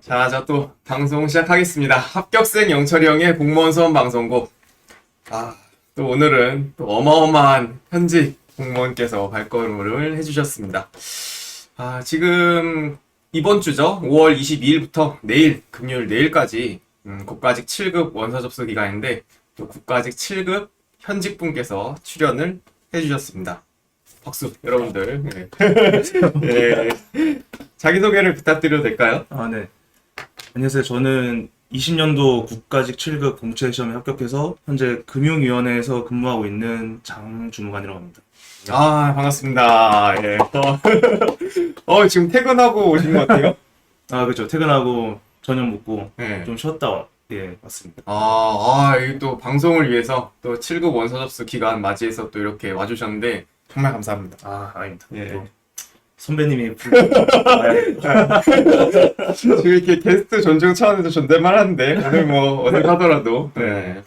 자, 또 방송 시작하겠습니다. 합격생 영철이 형의 공무원 수험 방송국. 또 오늘은 또 어마어마한 현직 공무원께서 발걸음을 해주셨습니다. 지금 이번 주죠. 5월 22일부터 내일, 금요일 내일까지 국가직 7급 원서 접수 기간인데 또 국가직 7급 현직 분께서 출연을 해주셨습니다. 박수, 여러분들. 네. 네. 자기소개를 부탁드려도 될까요? 네. 안녕하세요. 저는 20년도 국가직 7급 공채시험에 합격해서 현재 금융위원회에서 근무하고 있는 장주무관이라고 합니다. 반갑습니다. 예. 지금 퇴근하고 오신 것 같아요? 그렇죠. 퇴근하고 저녁 먹고 네. 좀 쉬었다 왔습니다. 이게 또 방송을 위해서 또 7급 원서 접수 기간 맞이해서 또 이렇게 와주셨는데 정말 감사합니다. 아닙니다. 예. 또 선배님이 지금 이렇게 게스트 존중 차원에서 존댓말 하는데 오늘 뭐 어디 가더라도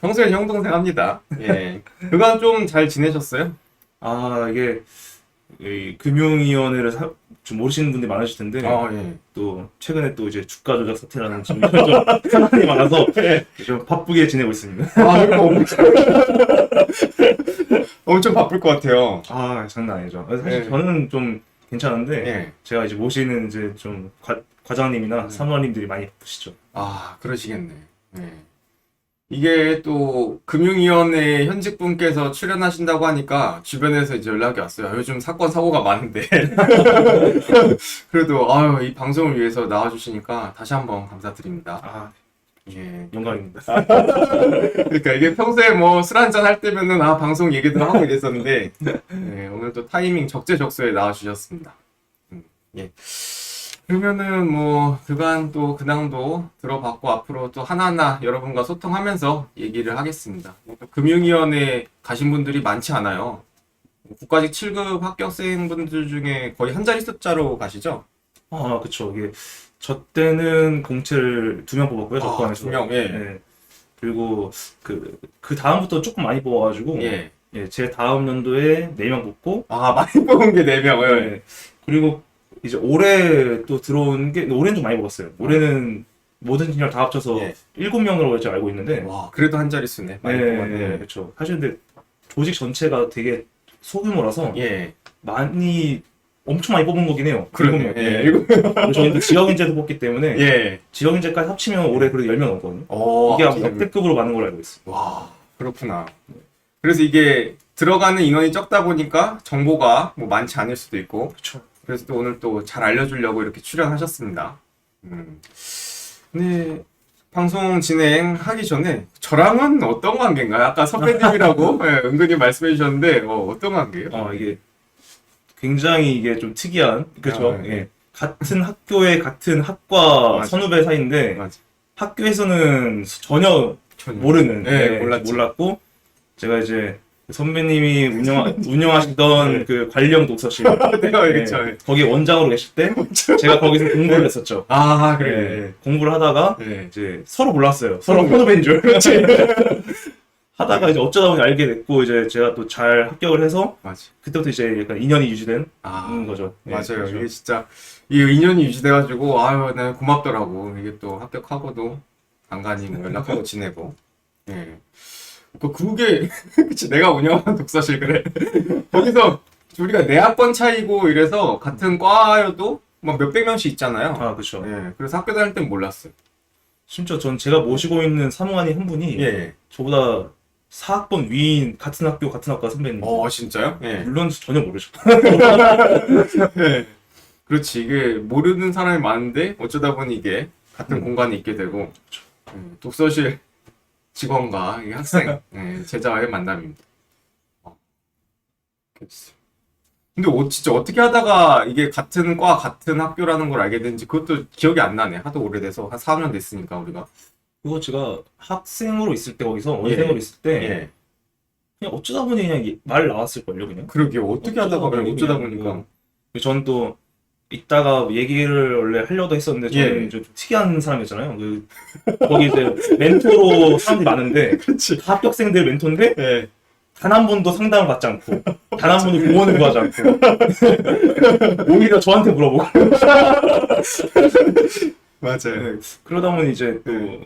평소에 형 동생 합니다. 예. 그간 좀 잘 지내셨어요? 이게 이 금융위원회를 좀 모르시는 분들이 많으실 텐데 예. 또 최근에 또 이제 주가 조작 사태라는 좀 사안이 많아서 좀 바쁘게 지내고 있습니다. 엄청 바쁠 것 같아요. 장난 아니죠. 사실 네. 저는 좀 괜찮은데 예. 제가 이제 모시는 이제 좀 과장님이나 사무관님들이 많이 바쁘시죠. 그러시겠네. 네. 이게 또 금융위원회 현직분께서 출연하신다고 하니까 주변에서 이제 연락이 왔어요. 요즘 사건 사고가 많은데 그래도 이 방송을 위해서 나와주시니까 다시 한번 감사드립니다. 예. 영광입니다. 그러니까 이게 평소에 뭐 술 한잔 할 때면은 방송 얘기도 하고 이랬었는데 오늘 또 타이밍 적재적소에 나와주셨습니다. 예. 그러면은 뭐 그간 또 근황도 들어봤고 앞으로 또 하나하나 여러분과 소통하면서 얘기를 하겠습니다. 또 금융위원회 가신 분들이 많지 않아요. 국가직 7급 합격생분들 중에 거의 한 자리 숫자로 가시죠? 그쵸. 이게 저 때는 공채를 2명 뽑았고요. 저 포함해서. 2명, 예. 네. 그리고 그 다음부터 조금 많이 뽑아가지고 예. 제 다음 연도에 4명 뽑고 많이 뽑은 게 4명. 네. 그리고 이제 올해 또 들어온 게 올해는 좀 많이 뽑았어요. 올해는 모든 진열 다 합쳐서 7명으로 제가 알고 있는데 그래도 한 자리 수네. 많이 뽑았네. 그렇죠. 사실 근데 조직 전체가 되게 소규모라서 많이 엄청 많이 뽑은 거긴 해요. 그러네요. 그리고 저희도 지역인재도 뽑기 때문에 지역인재까지 합치면 올해 그래도 10명 넘거든요. 이게 아마 역대급으로 많은 걸로 알고 있어요. 와, 그렇구나. 그래서 이게 들어가는 인원이 적다 보니까 정보가 뭐 많지 않을 수도 있고. 그렇죠. 그래서 또 오늘 또 잘 알려주려고 이렇게 출연하셨습니다. 근데 방송 진행하기 전에 저랑은 어떤 관계인가요? 아까 선배님이라고 은근히 말씀해 주셨는데 어떤 관계예요? 이게 굉장히 이게 좀 특이한 그렇죠. 같은 학교의 같은 학과 선후배 사이인데 맞아. 학교에서는 전혀 모르는 몰랐고 제가 이제 선배님이 운영하시던 그 관령 독서실 거기 원장으로 계실 때 제가 거기서 공부를 했었죠. 그래. 공부를 하다가 이제 서로 몰랐어요. 서로 선후배인 줄. 하다가 이제 어쩌다 보니 알게 됐고 이제 제가 또 잘 합격을 해서 그때부터 이제 약간 인연이 유지된 거죠. 맞아요. 그렇죠. 이게 진짜 이 인연이 유지돼가지고 난 고맙더라고. 이게 또 합격하고도 간간히 뭐 연락하고 지내고. 그게 그치 내가 운영하는 독서실 그래. 거기서 우리가 내학번 차이고 이래서 같은 과여도 막 몇백 명씩 있잖아요. 그렇죠. 그래서 학교 다닐 땐 몰랐어요. 심지어 제가 모시고 있는 사무관이 한 분이 저보다 4학번 위인 같은 학과 선배님. 진짜요? 물론 전혀 모르죠. 그렇지. 이게 모르는 사람이 많은데 어쩌다 보니 이게 같은 공간에 있게 되고 독서실 직원과 이 학생, 제자와의 만남입니다. 근데 진짜 어떻게 하다가 이게 같은 과, 같은 학교라는 걸 알게 됐는지 그것도 기억이 안 나네. 하도 오래돼서 한 4년 됐으니까 우리가. 그거 제가 학생으로 있을 때 거기서 원생으로 있을 때 그냥 어쩌다 보니 그냥 말 나왔을걸요 그냥. 그러게요. 어떻게 하다가 그냥 어쩌다 보니까. 저는 또 이따가 얘기를 원래 하려고 했었는데 저는 좀 특이한 사람이었잖아요. 거기 이제 멘토로 사람들이 많은데 다 합격생들 멘토인데 단 한 번도 상담을 받지 않고 단 한 번도 공원을 구하지 않고 오히려 저한테 물어보고 맞아요. 네, 그러다 보니 이제 또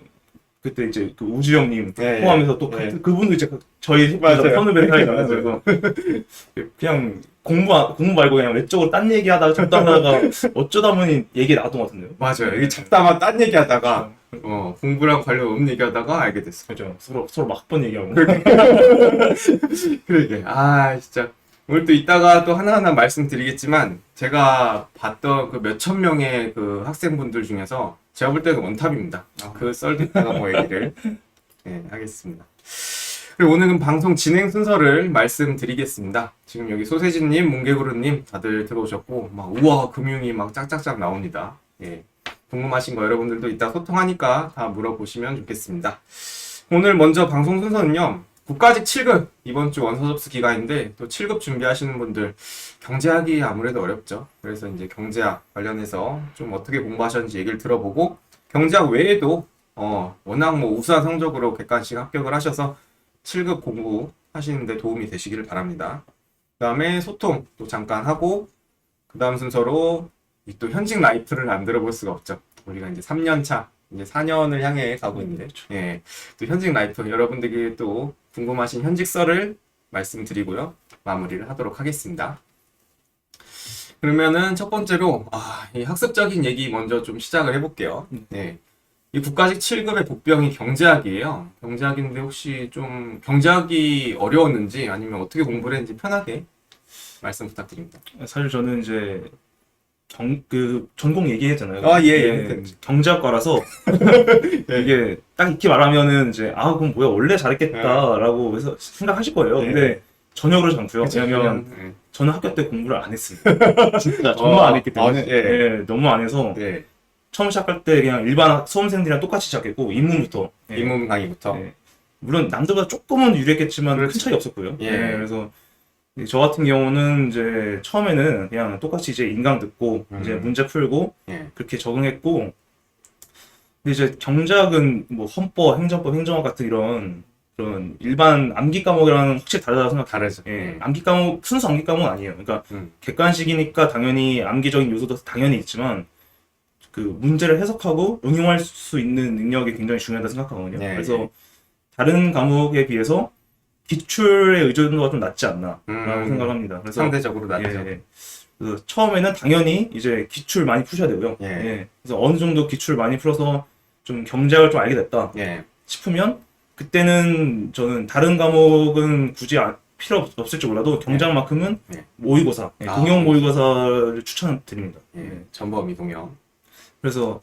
그때 이제 그 우주 형님 네, 포함해서 또 네. 그분도 이제 저희 맞아요. 선후배 사이잖아요. 맞아요. 그래서 그냥 공부 말고 그냥 외적으로 딴 얘기하다가 잡다하다가 어쩌다 보니 얘기 나왔던 것 같은데요. 맞아요. 이게 잡다만 딴 얘기하다가 공부랑 관련 없는 얘기하다가 알게 됐어. 그죠. 서로 막 학번 얘기하고. 그러게. 아 진짜 오늘 또 이따가 또 하나하나 말씀드리겠지만 제가 봤던 그 몇천 명의 그 학생분들 중에서 제가 볼 때는 원탑입니다. 그 썰듣다가 뭐 얘기를 하겠습니다. 그리고 오늘은 방송 진행 순서를 말씀드리겠습니다. 지금 여기 소세지님, 뭉개구루님 다들 들어오셨고 막 우와 금융이 막 짝짝짝 나옵니다. 예. 궁금하신 거 여러분들도 이따 소통하니까 다 물어보시면 좋겠습니다. 오늘 먼저 방송 순서는요. 국가직 7급 이번 주 원서 접수 기간인데 또 7급 준비하시는 분들 경제학이 아무래도 어렵죠. 그래서 이제 경제학 관련해서 좀 어떻게 공부하셨는지 얘기를 들어보고 경제학 외에도 워낙 뭐 우수한 성적으로 객관식 합격을 하셔서 7급 공부하시는데 도움이 되시기를 바랍니다. 그 다음에 소통 또 잠깐 하고 그 다음 순서로 이 또 현직 라이프를 안 들어볼 수가 없죠. 우리가 이제 3년 차 이제 4년을 향해 가고 있는데 예, 또 현직 라이프 여러분들에게 또 궁금하신 현직 썰을 말씀드리고요. 마무리를 하도록 하겠습니다. 그러면은 첫 번째로 이 학습적인 얘기 먼저 좀 시작을 해볼게요. 네. 이 국가직 7급의 복병이 경제학이에요. 경제학인데 혹시 좀 경제학이 어려웠는지 아니면 어떻게 공부를 했는지 편하게 말씀 부탁드립니다. 사실 저는 이제 전공 얘기했잖아요. 예. 경제학과라서 이게 딱 이렇게 말하면은 이제 그럼 뭐야 원래 잘했겠다라고 해서 생각하실 거예요. 근데 전혀 그러지 않고요. 왜냐면 저는 학교 때 공부를 안 했습니다. 진짜 정말 안 했기 때문에 너무 안 해서 처음 시작할 때 그냥 일반 수험생들이랑 똑같이 시작했고 입문부터 입문 강의부터 물론 남들보다 조금은 유리했겠지만 큰 차이 없었고요. 그래서 저 같은 경우는 이제 처음에는 그냥 똑같이 이제 인강 듣고 이제 문제 풀고 그렇게 적응했고 근데 이제 경제학은 뭐 헌법, 행정법, 행정학 같은 이런 일반 암기 과목이랑 확실히 다르다고 다르죠. 암기 과목 순수 암기 과목은 아니에요. 그러니까 객관식이니까 당연히 암기적인 요소도 당연히 있지만 그 문제를 해석하고 응용할 수 있는 능력이 굉장히 중요하다 생각하거든요. 그래서 다른 과목에 비해서 기출의 의존도가 좀 낮지 않나라고 생각합니다. 그래서 상대적으로 낮죠. 그래서 처음에는 당연히 이제 기출 많이 푸셔야 되고요. 그래서 어느 정도 기출 많이 풀어서 좀 경제학을 좀 알게 됐다 싶으면 그때는 저는 다른 과목은 굳이 필요 없을지 몰라도 경제학만큼은 모의고사, 동영 모의고사를 추천드립니다. 전범이 동영. 그래서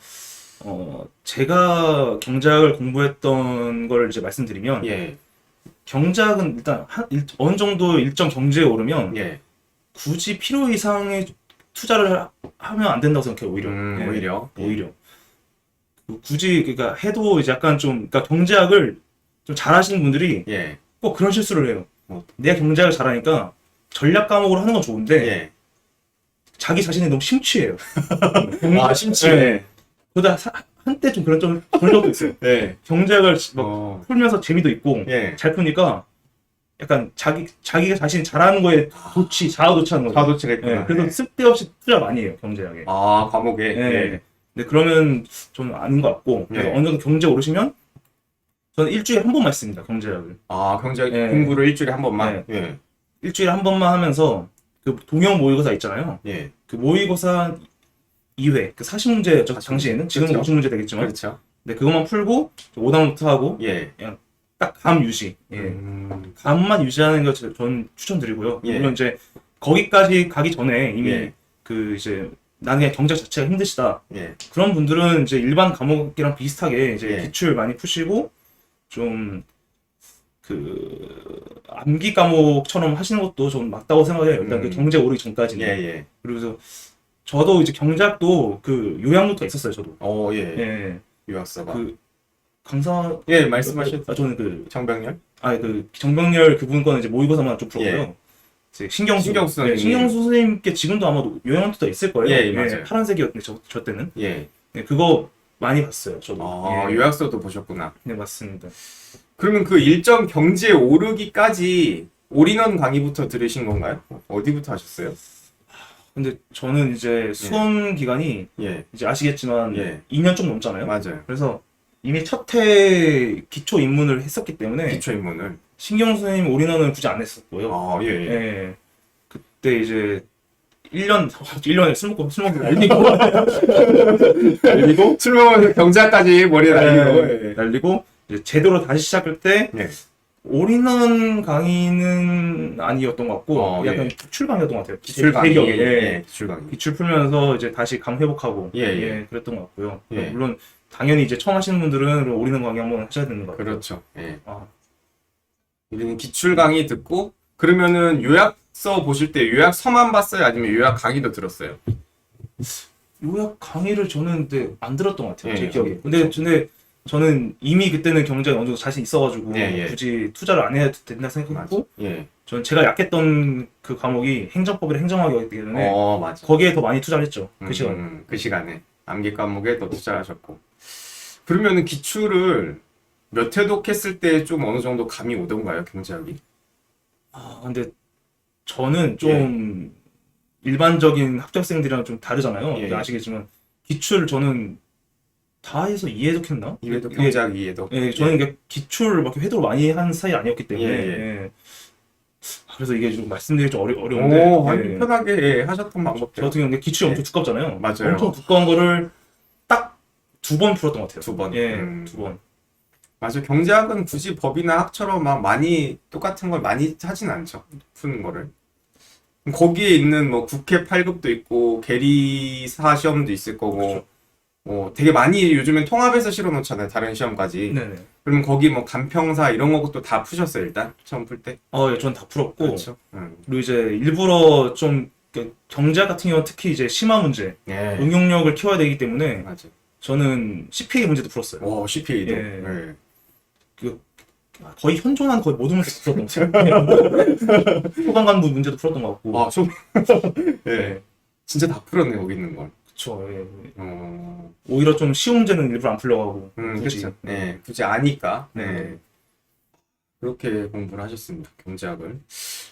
제가 경제학을 공부했던 걸 이제 말씀드리면 경제학은 일단 어느 정도 일정 경제에 오르면 굳이 필요 이상의 투자를 하면 안 된다고 생각해요. 오히려 굳이 그러니까 해도 이제 약간 좀 그러니까 경제학을 좀 잘하시는 분들이 꼭 그런 실수를 해요. 내가 경제학을 잘하니까 전략 과목으로 하는 건 좋은데 자기 자신이 너무 심취해요. 심취해. 그러다 한때 좀 그런 적도 있어요. 경제학을 막 풀면서 재미도 있고 잘 푸니까 약간 자기가 자신이 잘하는 거에 자아도취하는 거죠. 자아도취가 있구나. 그래서 쓸데없이 투자 많이 해요 경제학에. 과목에. 근데 그러면 좀 아닌 것 같고 그래서 어느 정도 경제 오르시면 저는 일주일에 한 번만 했습니다 경제학을. 경제학 공부를 일주일에 한 번만. 일주일에 한 번만 하면서 그 동영 모의고사 있잖아요. 그 모의고사 2회, 그 40문제 당시에는 지금은 그렇죠. 50문제 되겠지만 그렇죠. 근데 그것만 풀고 오답노트 하고 그냥 딱 감 유지 감만 유지하는 거 저는 추천드리고요. 물론 이제 거기까지 가기 전에 이미 그 이제 나는 그냥 경제학 자체가 힘드시다 그런 분들은 이제 일반 과목이랑 비슷하게 이제 기출 많이 푸시고 좀 그 암기 과목처럼 하시는 것도 좀 맞다고 생각해요. 일단 그 경제 오르기 전까지는. 그래서 저도 이제 경제학도 그 요양노트가 있었어요. 저도. 유학사가. 그 강사. 말씀하셨죠. 저는 그 정병렬. 그 정병렬 그분 거는 이제 모의고사만 좀 풀었고요. 이제 신경수 선생님께 지금도 아마도 요양노트가 있을 거예요. 맞아요. 파란색이었는데 저 때는. 그거 많이 봤어요. 저도. 요약서도 보셨구나. 네 맞습니다. 그러면 그 일정 경지에 오르기까지 올인원 강의부터 들으신 건가요? 어디부터 하셨어요? 근데 저는 이제 수험 기간이 예. 이제 아시겠지만 예. 2년 좀 넘잖아요. 맞아요. 그래서 이미 첫 해 기초 입문을 했었기 때문에 기초 입문을. 신경 선생님 올인원은 굳이 안 했었고요. 예, 예. 예. 그때 이제 1년에 술 먹고 날리고 그리고 술 먹으면서 경제학까지 머리에 날리고. 예. 날리고 이제 제대로 다시 시작할 때 예. 올인원 강의는 아니었던 것 같고 약간 예. 기출 강의였던 것 같아요. 기출 강의. 기억에. 예. 기출 강의. 기출 풀면서 이제 다시 감 회복하고 예. 그랬던 것 같고요. 예. 물론 당연히 이제 처음 하시는 분들은 올인원 강의 한번 하셔야 되는 것 같아요. 그렇죠. 예. 아, 우리는 기출 강의 듣고 그러면은 요약서 보실 때 요약서만 봤어요? 아니면 요약 강의도 들었어요? 요약 강의를 저는 근데 안 들었던 것 같아요. 예, 제 기억에. 근데 저는 이미 그때는 경제에 어느 정도 자신 있어가지고 예. 굳이 투자를 안 해도 된다 생각했고 예. 저는 제가 약했던 그 과목이 행정법이랑 행정학이었기 때문에 맞아. 거기에 더 많이 투자를 했죠. 그 시간에. 그 시간에 암기 과목에 더 투자하셨고. 그러면은 기출을 몇 회독 했을 때 좀 어느 정도 감이 오던가요, 경제학이? 근데 저는 좀 일반적인 합격생들이랑 좀 다르잖아요. 예. 아시겠지만 기출 저는 다 해서 2회독 했나? 2회독, 경제학 2회독. 예, 저는 이게 기출 막 회독을 많이 한 스타일이 아니었기 때문에 예. 그래서 이게 좀 말씀드리기 좀 어려운데 아니, 편하게 하셨던 방법. 저 같은 경우는 기출이 엄청 두껍잖아요. 맞아요. 엄청 두꺼운 거를 딱 2번 풀었던 것 같아요. 2번. 예, 2번. 맞아. 경제학은 굳이 법이나 학처럼 막 많이 똑같은 걸 많이 하진 않죠. 푸는 거를. 거기에 있는 뭐 국회 8급도 있고 계리사 시험도 있을 거고 되게 많이 요즘엔 통합해서 실어 놓잖아요. 다른 시험까지. 네네. 그러면 거기 뭐 간평사 이런 것도 다 푸셨어요, 일단? 처음 풀 때? 예, 전 다 풀었고 그렇죠. 그리고 이제 일부러 좀 경제학 같은 경우 특히 이제 심화 문제, 예. 응용력을 키워야 되기 때문에 맞아. 저는 CPA 문제도 풀었어요. CPA도. 예. 예. 거의 현존한 거의 모든 문제 풀었던 것 같아요. 소방관부 문제도 풀었던 것 같고. 예. 진짜 다 풀었네, 거기 있는 걸. 그쵸. 예. 어. 오히려 좀 쉬운 문제는 일부러 안 풀려가고. 굳이. 그렇죠. 네, 굳이 아니까. 네. 네. 그렇게 공부를 하셨습니다. 경제학을.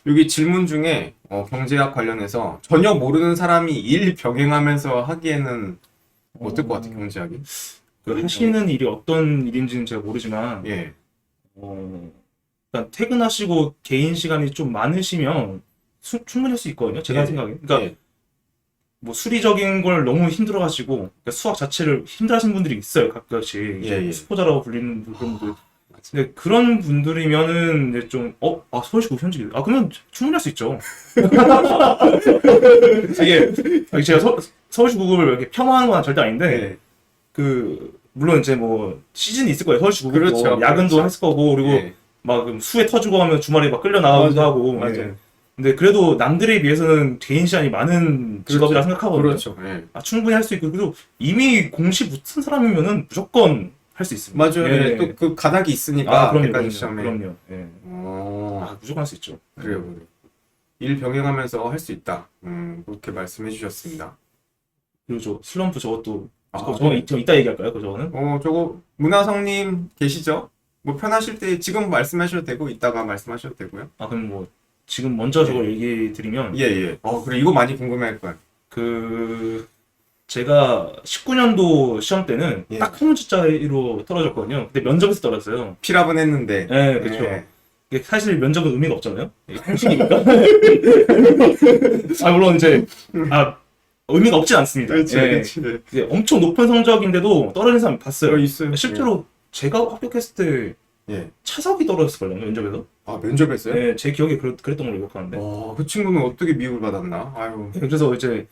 여기 질문 중에 경제학 관련해서 전혀 모르는 사람이 일 병행하면서 하기에는 어떨 것 같아요, 경제학이? 하시는 일이 어떤 일인지는 제가 모르지만, 예. 일단 퇴근하시고 개인 시간이 좀 많으시면 충분히 할 수 있거든요. 제가 예. 생각에. 그러니까 예. 뭐 수리적인 걸 너무 힘들어가지고 그러니까 수학 자체를 힘들어하시는 분들이 있어요. 가끔씩 예. 수포자라고 불리는 그런 분들. 근데 그런 분들이면은 이제 좀 서울시국 현직 그러면 충분히 할 수 있죠. 이게 제가 서울시국을 이렇게 폄하하는 건 절대 아닌데 물론 이제 뭐 시즌이 있을 거예요. 서울시국도 그렇죠. 야근도 그렇죠. 했을 거고 그리고 막 수해 터지고 하면 주말에 막 끌려 나가기도 하고. 맞아요. 근데 그래도 남들에 비해서는 개인 시간이 많은 직업이라 생각하거든요. 그렇죠. 예. 충분히 할 수 있고 그리고 이미 공시 붙은 사람이면은 무조건 할 수 있습니다. 맞아요. 예. 또 그 가닥이 있으니까. 그럼요. 시험에. 그럼요. 예. 무조건 할 수 있죠. 그래요. 일 병행하면서 할 수 있다. 그렇게 말씀해 주셨습니다. 그리고 저 슬럼프 저것도 네. 저 이따 얘기할까요? 저거는? 저거 문화성님 계시죠? 뭐 편하실 때 지금 말씀하셔도 되고 이따가 말씀하셔도 되고요. 그럼 뭐 지금 먼저 저걸 얘기 드리면 예. 그래 이거 많이 궁금해할 거야. 제가 19년도 시험 때는 예. 딱 한 문자짜리로 떨어졌거든요. 근데 면접에서 떨어졌어요. 필압은 했는데. 네, 그렇죠. 이게 사실 면접은 의미가 없잖아요. 형식이니까. 물론 이제 의미가 없진 않습니다. 그렇지. 이게 엄청 높은 성적인데도 떨어진 사람 봤어요. 있어요. 실제로 제가 합격했을 때 차석이 떨어졌을걸요, 면접에서. 면접했어요? 네, 제 기억에 그랬던 걸로 기억하는데. 그 친구는 어떻게 미움을 받았나? 아유. 네, 그래서 이제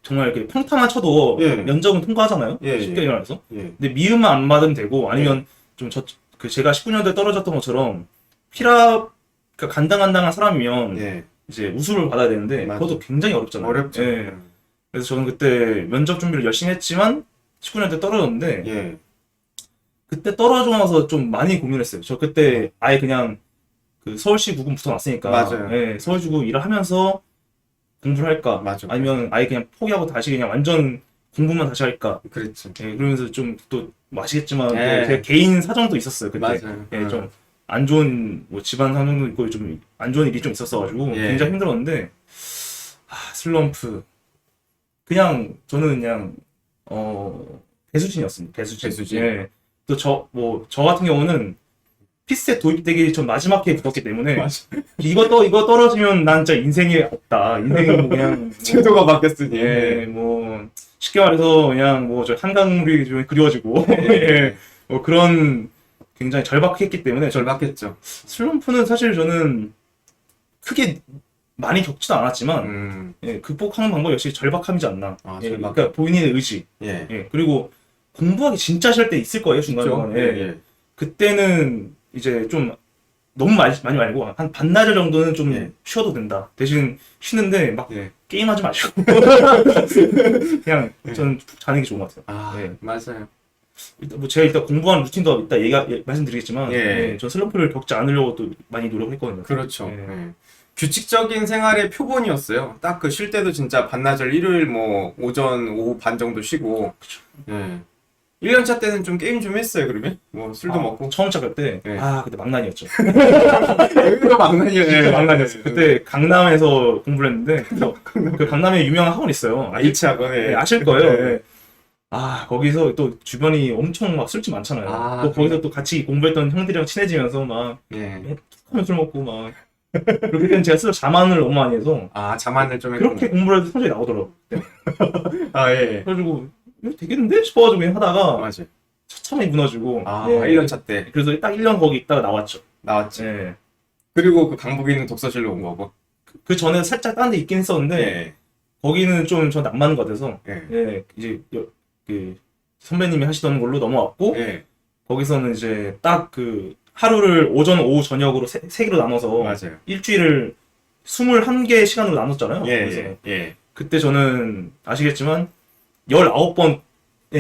정말 이렇게 평타만 쳐도 면접은 통과하잖아요. 쉽게 말해서. 근데 미움만 안 받으면 되고 아니면 좀 제가 19년도에 떨어졌던 것처럼 필압 간당간당한 사람이면 이제 우수를 받아야 되는데 그것도 굉장히 어렵잖아요. 어렵죠. 그래서 저는 그때 면접 준비를 열심히 했지만 19년도에 떨어졌는데 그때 떨어지고 나서 좀 많이 고민했어요. 저 그때 아예 그냥 그 서울시 국은 붙어놨으니까 맞아요. 서울시국 일을 하면서 공부를 할까 아니면 아예 그냥 포기하고 다시 그냥 완전 공부만 다시 할까. 그랬죠. 그러면서 좀 또 아시겠지만 제 개인 사정도 있었어요. 그때 좀 안 좋은 뭐 집안 사정도 있고 좀 안 좋은 일이 좀 있었어가지고 굉장히 힘들었는데 슬럼프. 그냥 저는 그냥 배수진이었습니다. 배수진. 예. 또 저 같은 경우는 피셋 도입되기 전 마지막 해에 붙었기 때문에 맞아. 이거 떨어지면 난 진짜 인생이 없다. 인생이 뭐 그냥 제도가 바뀌었으니. 예, 뭐 쉽게 말해서 그냥 뭐 저 한강물이 좀 그리워지고 예. 뭐 그런 굉장히 절박했기 때문에 절박했죠. 슬럼프는 사실 저는 크게 많이 겪지도 않았지만 예, 극복하는 방법 역시 절박함이지 않나. 아, 예, 절박. 그러니까 본인의 의지. 예. 예, 그리고 공부하기 진짜 싫을 때 있을 거예요 중간중간에. 예, 예. 그때는 이제 좀 너무 많이 말고 한 반나절 정도는 좀 예. 쉬어도 된다. 대신 쉬는데 막 예. 게임하지 마시고 그냥 전 자는 게 좋은 것 같아요. 아, 예. 맞아요. 뭐 제가 일단 공부하는 루틴도 이따 말씀드리겠지만 예. 전 슬럼프를 겪지 않으려고 또 많이 노력했거든요. 그렇죠. 예. 예. 규칙적인 생활의 표본이었어요. 딱 그 쉴 때도 진짜 반나절 일요일 뭐 오전 오후 반 정도 쉬고. 예. 1년차 때는 좀 게임 좀 했어요, 그러면? 뭐 술도 먹고. 처음 시작할 때 예. 그때 망난이었죠. 여기가 망나니였어요. 망난이었어요. 그때 강남에서 공부를 했는데 그 강남에 유명한 학원 있어요. 일치 학원. 예, 아실 거예요. 예. 거기서 또 주변이 엄청 막 술집 많잖아요. 아, 또 거기서 또 같이 공부했던 형들이랑 친해지면서 막 예. 툭하면 술 먹고 막 그렇게 되면 제가 스스로 자만을 너무 많이 해서 아, 자만을 좀 했군요. 그렇게 공부를 해도 성적이 나오더라고요. 아, 예. 그래가지고 이거 되겠는데 싶어가지고 그냥 하다가 맞아요. 처참하게 무너지고 아, 예. 1년차 때 그래서 딱 1년 거기 있다가 나왔죠. 나왔지. 예. 그리고 그 강북에 있는 독서실로 온 거고. 그 전에 살짝 딴 데 있긴 했었는데 예. 거기는 좀 저한테 안 맞는 것 같아서 예. 예, 이제 그 선배님이 하시던 걸로 넘어왔고 예. 거기서는 이제 딱 그 하루를 오전, 오후, 저녁으로 세 개로 나눠서 맞아요. 일주일을 21개 시간으로 나눴잖아요. 예. 그래서 예. 예. 그때 저는 아시겠지만 19번의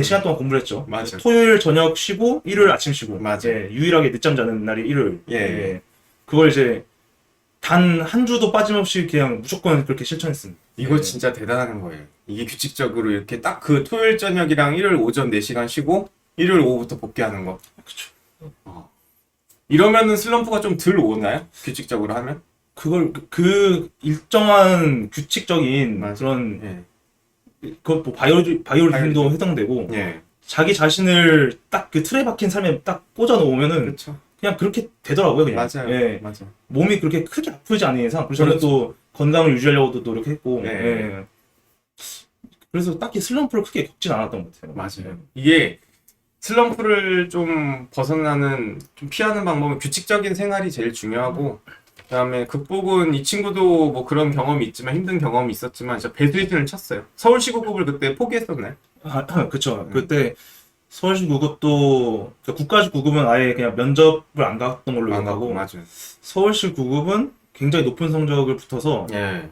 시간 동안 공부를 했죠. 맞아요. 토요일 저녁 쉬고 일요일 아침 쉬고 맞아요. 예, 유일하게 늦잠 자는 날이 일요일. 예. 그걸 이제 단 한 주도 빠짐없이 그냥 무조건 그렇게 실천했습니다. 이거 예. 진짜 대단한 거예요. 이게 규칙적으로 이렇게 딱 그 토요일 저녁이랑 일요일 오전 4시간 쉬고 일요일 오후부터 복귀하는 거. 그쵸. 이러면은 슬럼프가 좀 덜 오나요? 규칙적으로 하면? 그걸 그 일정한 규칙적인 맞아요. 그런 예. 그것 뭐 바이오리듬도 해당되고 예. 자기 자신을 딱 그 틀에 박힌 삶에 딱 꽂아 놓으면은 그렇죠. 그냥 그렇게 되더라고요. 그냥. 맞아요. 예. 맞아요. 몸이 그렇게 크게 아프지 않은 이상 그래서 저는 그렇죠. 또 건강을 유지하려고도 노력했고 예. 예. 그래서 딱히 슬럼프를 크게 겪진 않았던 것 같아요. 맞아요. 이게 슬럼프를 좀 벗어나는, 좀 피하는 방법은 규칙적인 생활이 제일 중요하고, 그다음에 극복은 이 친구도 뭐 그런 경험이 있지만 힘든 경험이 있었지만 진짜 배수진을 쳤어요. 서울시 구급을 그때 포기했었나요? 그쵸. 그때 서울시 구급도 그러니까 국가직 구급은 아예 그냥 면접을 안 갔던 걸로 안 가고 기억하고 맞아요. 서울시 구급은 굉장히 높은 성적을 붙어서 예.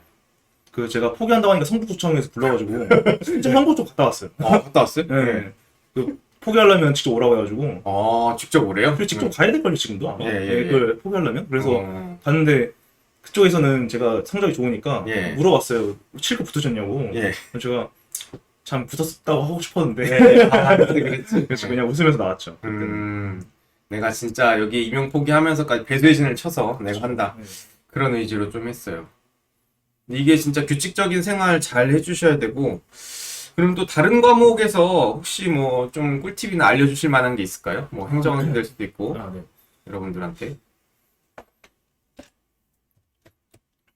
그 제가 포기한다고 하니까 성북구청에서 불러가지고 진짜 형부 쪽 갔다 왔어요. 갔다 왔어요? 예. 그 포기하려면 직접 오라고 해가지고 직접 오래요? 그리고 직접 가야 될걸요 지금도 아마. 예. 그걸 포기하려면 그래서 갔는데 그쪽에서는 제가 성적이 좋으니까 예. 물어봤어요. 7급 붙으셨냐고. 예. 그래서 제가 참 붙었다고 하고 싶었는데 그때 그랬지. 그래서 그냥 웃으면서 나왔죠. 내가 진짜 여기 임용 포기하면서까지 배수진을 쳐서 내가 한다. 네. 그런 의지로 좀 했어요. 이게 진짜 규칙적인 생활 잘 해주셔야 되고, 그럼 또 다른 과목에서 혹시 뭐 좀 꿀팁이나 알려주실 만한 게 있을까요? 뭐 행정학이 될 수도 있고, 네. 여러분들한테.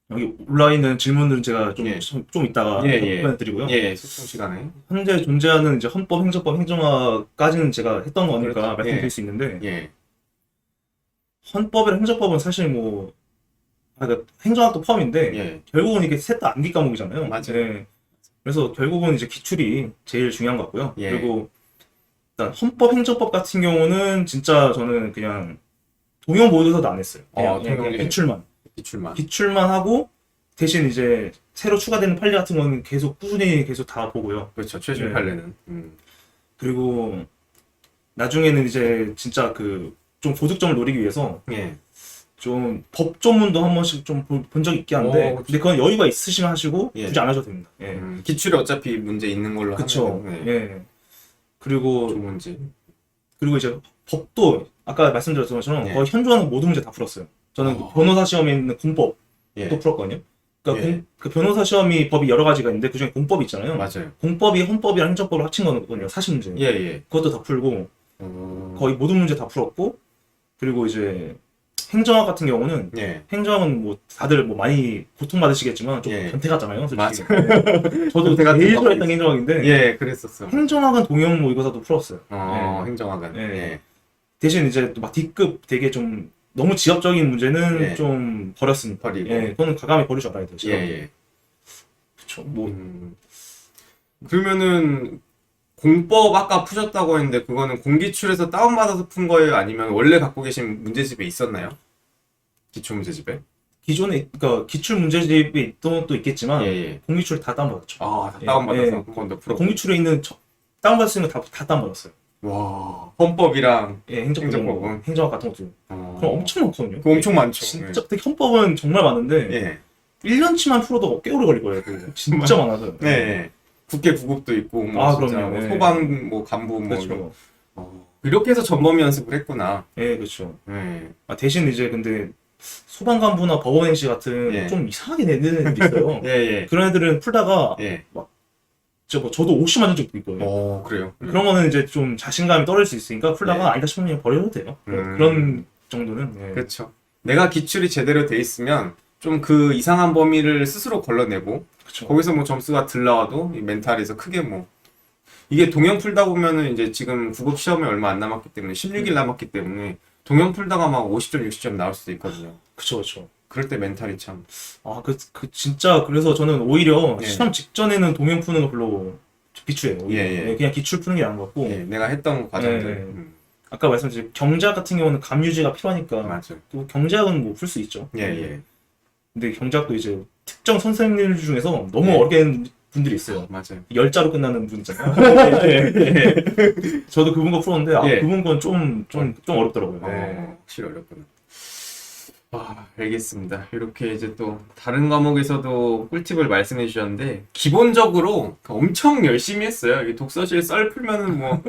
여기 올라 있는 질문들은 제가 예. 좀 이따가 답변해드리고요. 예, 소통 시간에. 현재 존재하는 이제 헌법, 행정법, 행정학까지는 제가 했던 거니까 그렇죠. 말씀드릴 예. 수 있는데 예. 헌법이랑 행정법은 사실 뭐 그러니까 행정학도 포함인데 예. 결국은 이게 셋 다 암기 과목이잖아요. 맞아요. 네. 그래서 결국은 이제 기출이 제일 중요한 것 같고요. 예. 그리고 일단 헌법, 행정법 같은 경우는 진짜 저는 그냥 동영 모의고사도 안 했어요. 그냥 기출만. 기출만 하고 대신 이제 새로 추가되는 판례 같은 거는 계속 꾸준히 계속 다 보고요. 그렇죠. 최종 예. 판례는. 그리고 나중에는 이제 진짜 그 좀 고득점을 노리기 위해서 예. 좀 법조문도 한 번씩 좀 본 적 있긴 한데 그쵸. 근데 그건 여유가 있으시면 하시고 예. 굳이 안 하셔도 됩니다. 예. 기출이 어차피 문제 있는 걸로 그쵸. 하면 예. 그리고 좋은 문제. 이제 법도 아까 말씀드렸던 것처럼 예. 거의 현존하는 모든 문제 다 풀었어요. 저는 그 변호사 시험에 있는 군법도 예. 풀었거든요. 그러니까 예. 그 변호사 시험이 법이 여러 가지가 있는데 그중에 공법이 있잖아요. 맞아요. 공법이 헌법이랑 행정법을 합친 거거든요. 40문제. 예, 예. 그것도 다 풀고 어... 거의 모든 문제 다 풀었고 그리고 이제 행정학 같은 경우는 예. 행정은 뭐 다들 뭐 많이 고통받으시겠지만 좀 예. 변태 같잖아요. 솔직히. 맞아. 저도 변태 같은 제일 거 좋아했던 게 행정학인데 예, 그랬었어. 행정학은 동형 모의고사도 풀었어요. 행정학은. 예. 예. 대신 이제 막 D급 되게 좀 너무 지엽적인 문제는 예. 좀 버렸습니다. 버리고. 예, 그거는 과감히 버릴 줄 알아야 돼요. 예, 예. 그쵸. 뭐 그러면은 공법 아까 푸셨다고 했는데 그거는 공기출에서 다운받아서 푼 거예요? 아니면 원래 갖고 계신 문제집에 있었나요? 기출 문제집에? 기존에 그러니까 기출 문제집이 또 있겠지만 예, 예. 공기출 다 다운받았죠. 아, 다 예, 다운받아서 예. 한 번 더 풀어. 공기출에 있는 다운받을 수 있는 거 다 다운받았어요. 와, 헌법이랑 예, 행정법은 행정학 같은 것도 그럼 엄청 많거든요. 그거 엄청 많죠. 진짜 되게 헌법은 정말 많은데 예. 1년치만 풀어도 꽤 오래 걸릴 거예요. 그거. 진짜 많아서. 네. 예. 국회 구급도 있고 뭐 아, 진짜 그럼요. 뭐 예. 소방 뭐 간부 뭐 이런. 그렇죠. 이렇게 해서 전범 연습을 했구나. 예, 그렇죠. 예. 대신 이제 근데 소방관부나 법원행시 같은 예. 좀 이상하게 내는 애들이 있어요. 예, 예. 그런 애들은 풀다가 예. 저도 50 맞은 적도 있거든요. 그래요. 그런 거는 이제 좀 자신감이 떨어질 수 있으니까 풀다가 예. 아니다 싶으면 그냥 버려도 돼요. 그런 정도는. 예. 그렇죠. 내가 기출이 제대로 돼 있으면 좀 그 이상한 범위를 스스로 걸러내고 그쵸. 거기서 뭐 점수가 들 나와도 이 멘탈에서 크게 뭐 이게 동영 풀다 보면은 이제 지금 구급 시험이 얼마 안 남았기 때문에 16일 남았기 때문에 동영 풀다가 막 50점, 60점 나올 수도 있거든요. 그쵸. 그럴 때 멘탈이 참. 진짜 그래서 저는 오히려 예. 시험 직전에는 동영 푸는 거 별로 비추해요. 오히려. 예, 예. 예, 그냥 기출 푸는 게 나은 것 같고. 예, 내가 했던 과정들. 예. 아까 말씀드린 경제학 같은 경우는 감유지가 필요하니까 맞아. 또 경제학은 뭐 풀 수 있죠. 예, 예. 근데 경제학도 이제 특정 선생님들 중에서 너무 예. 어렵게 하는 분들이 있어요. 맞아요. 열자로 끝나는 분 있잖아요. 예. 저도 그분 거 풀었는데 예. 그분 건 좀 어렵더라고요. 예. 확실히 어렵구나. 알겠습니다. 이렇게 이제 또 다른 과목에서도 꿀팁을 말씀해 주셨는데 기본적으로 엄청 열심히 했어요. 이 독서실 썰 풀면은 뭐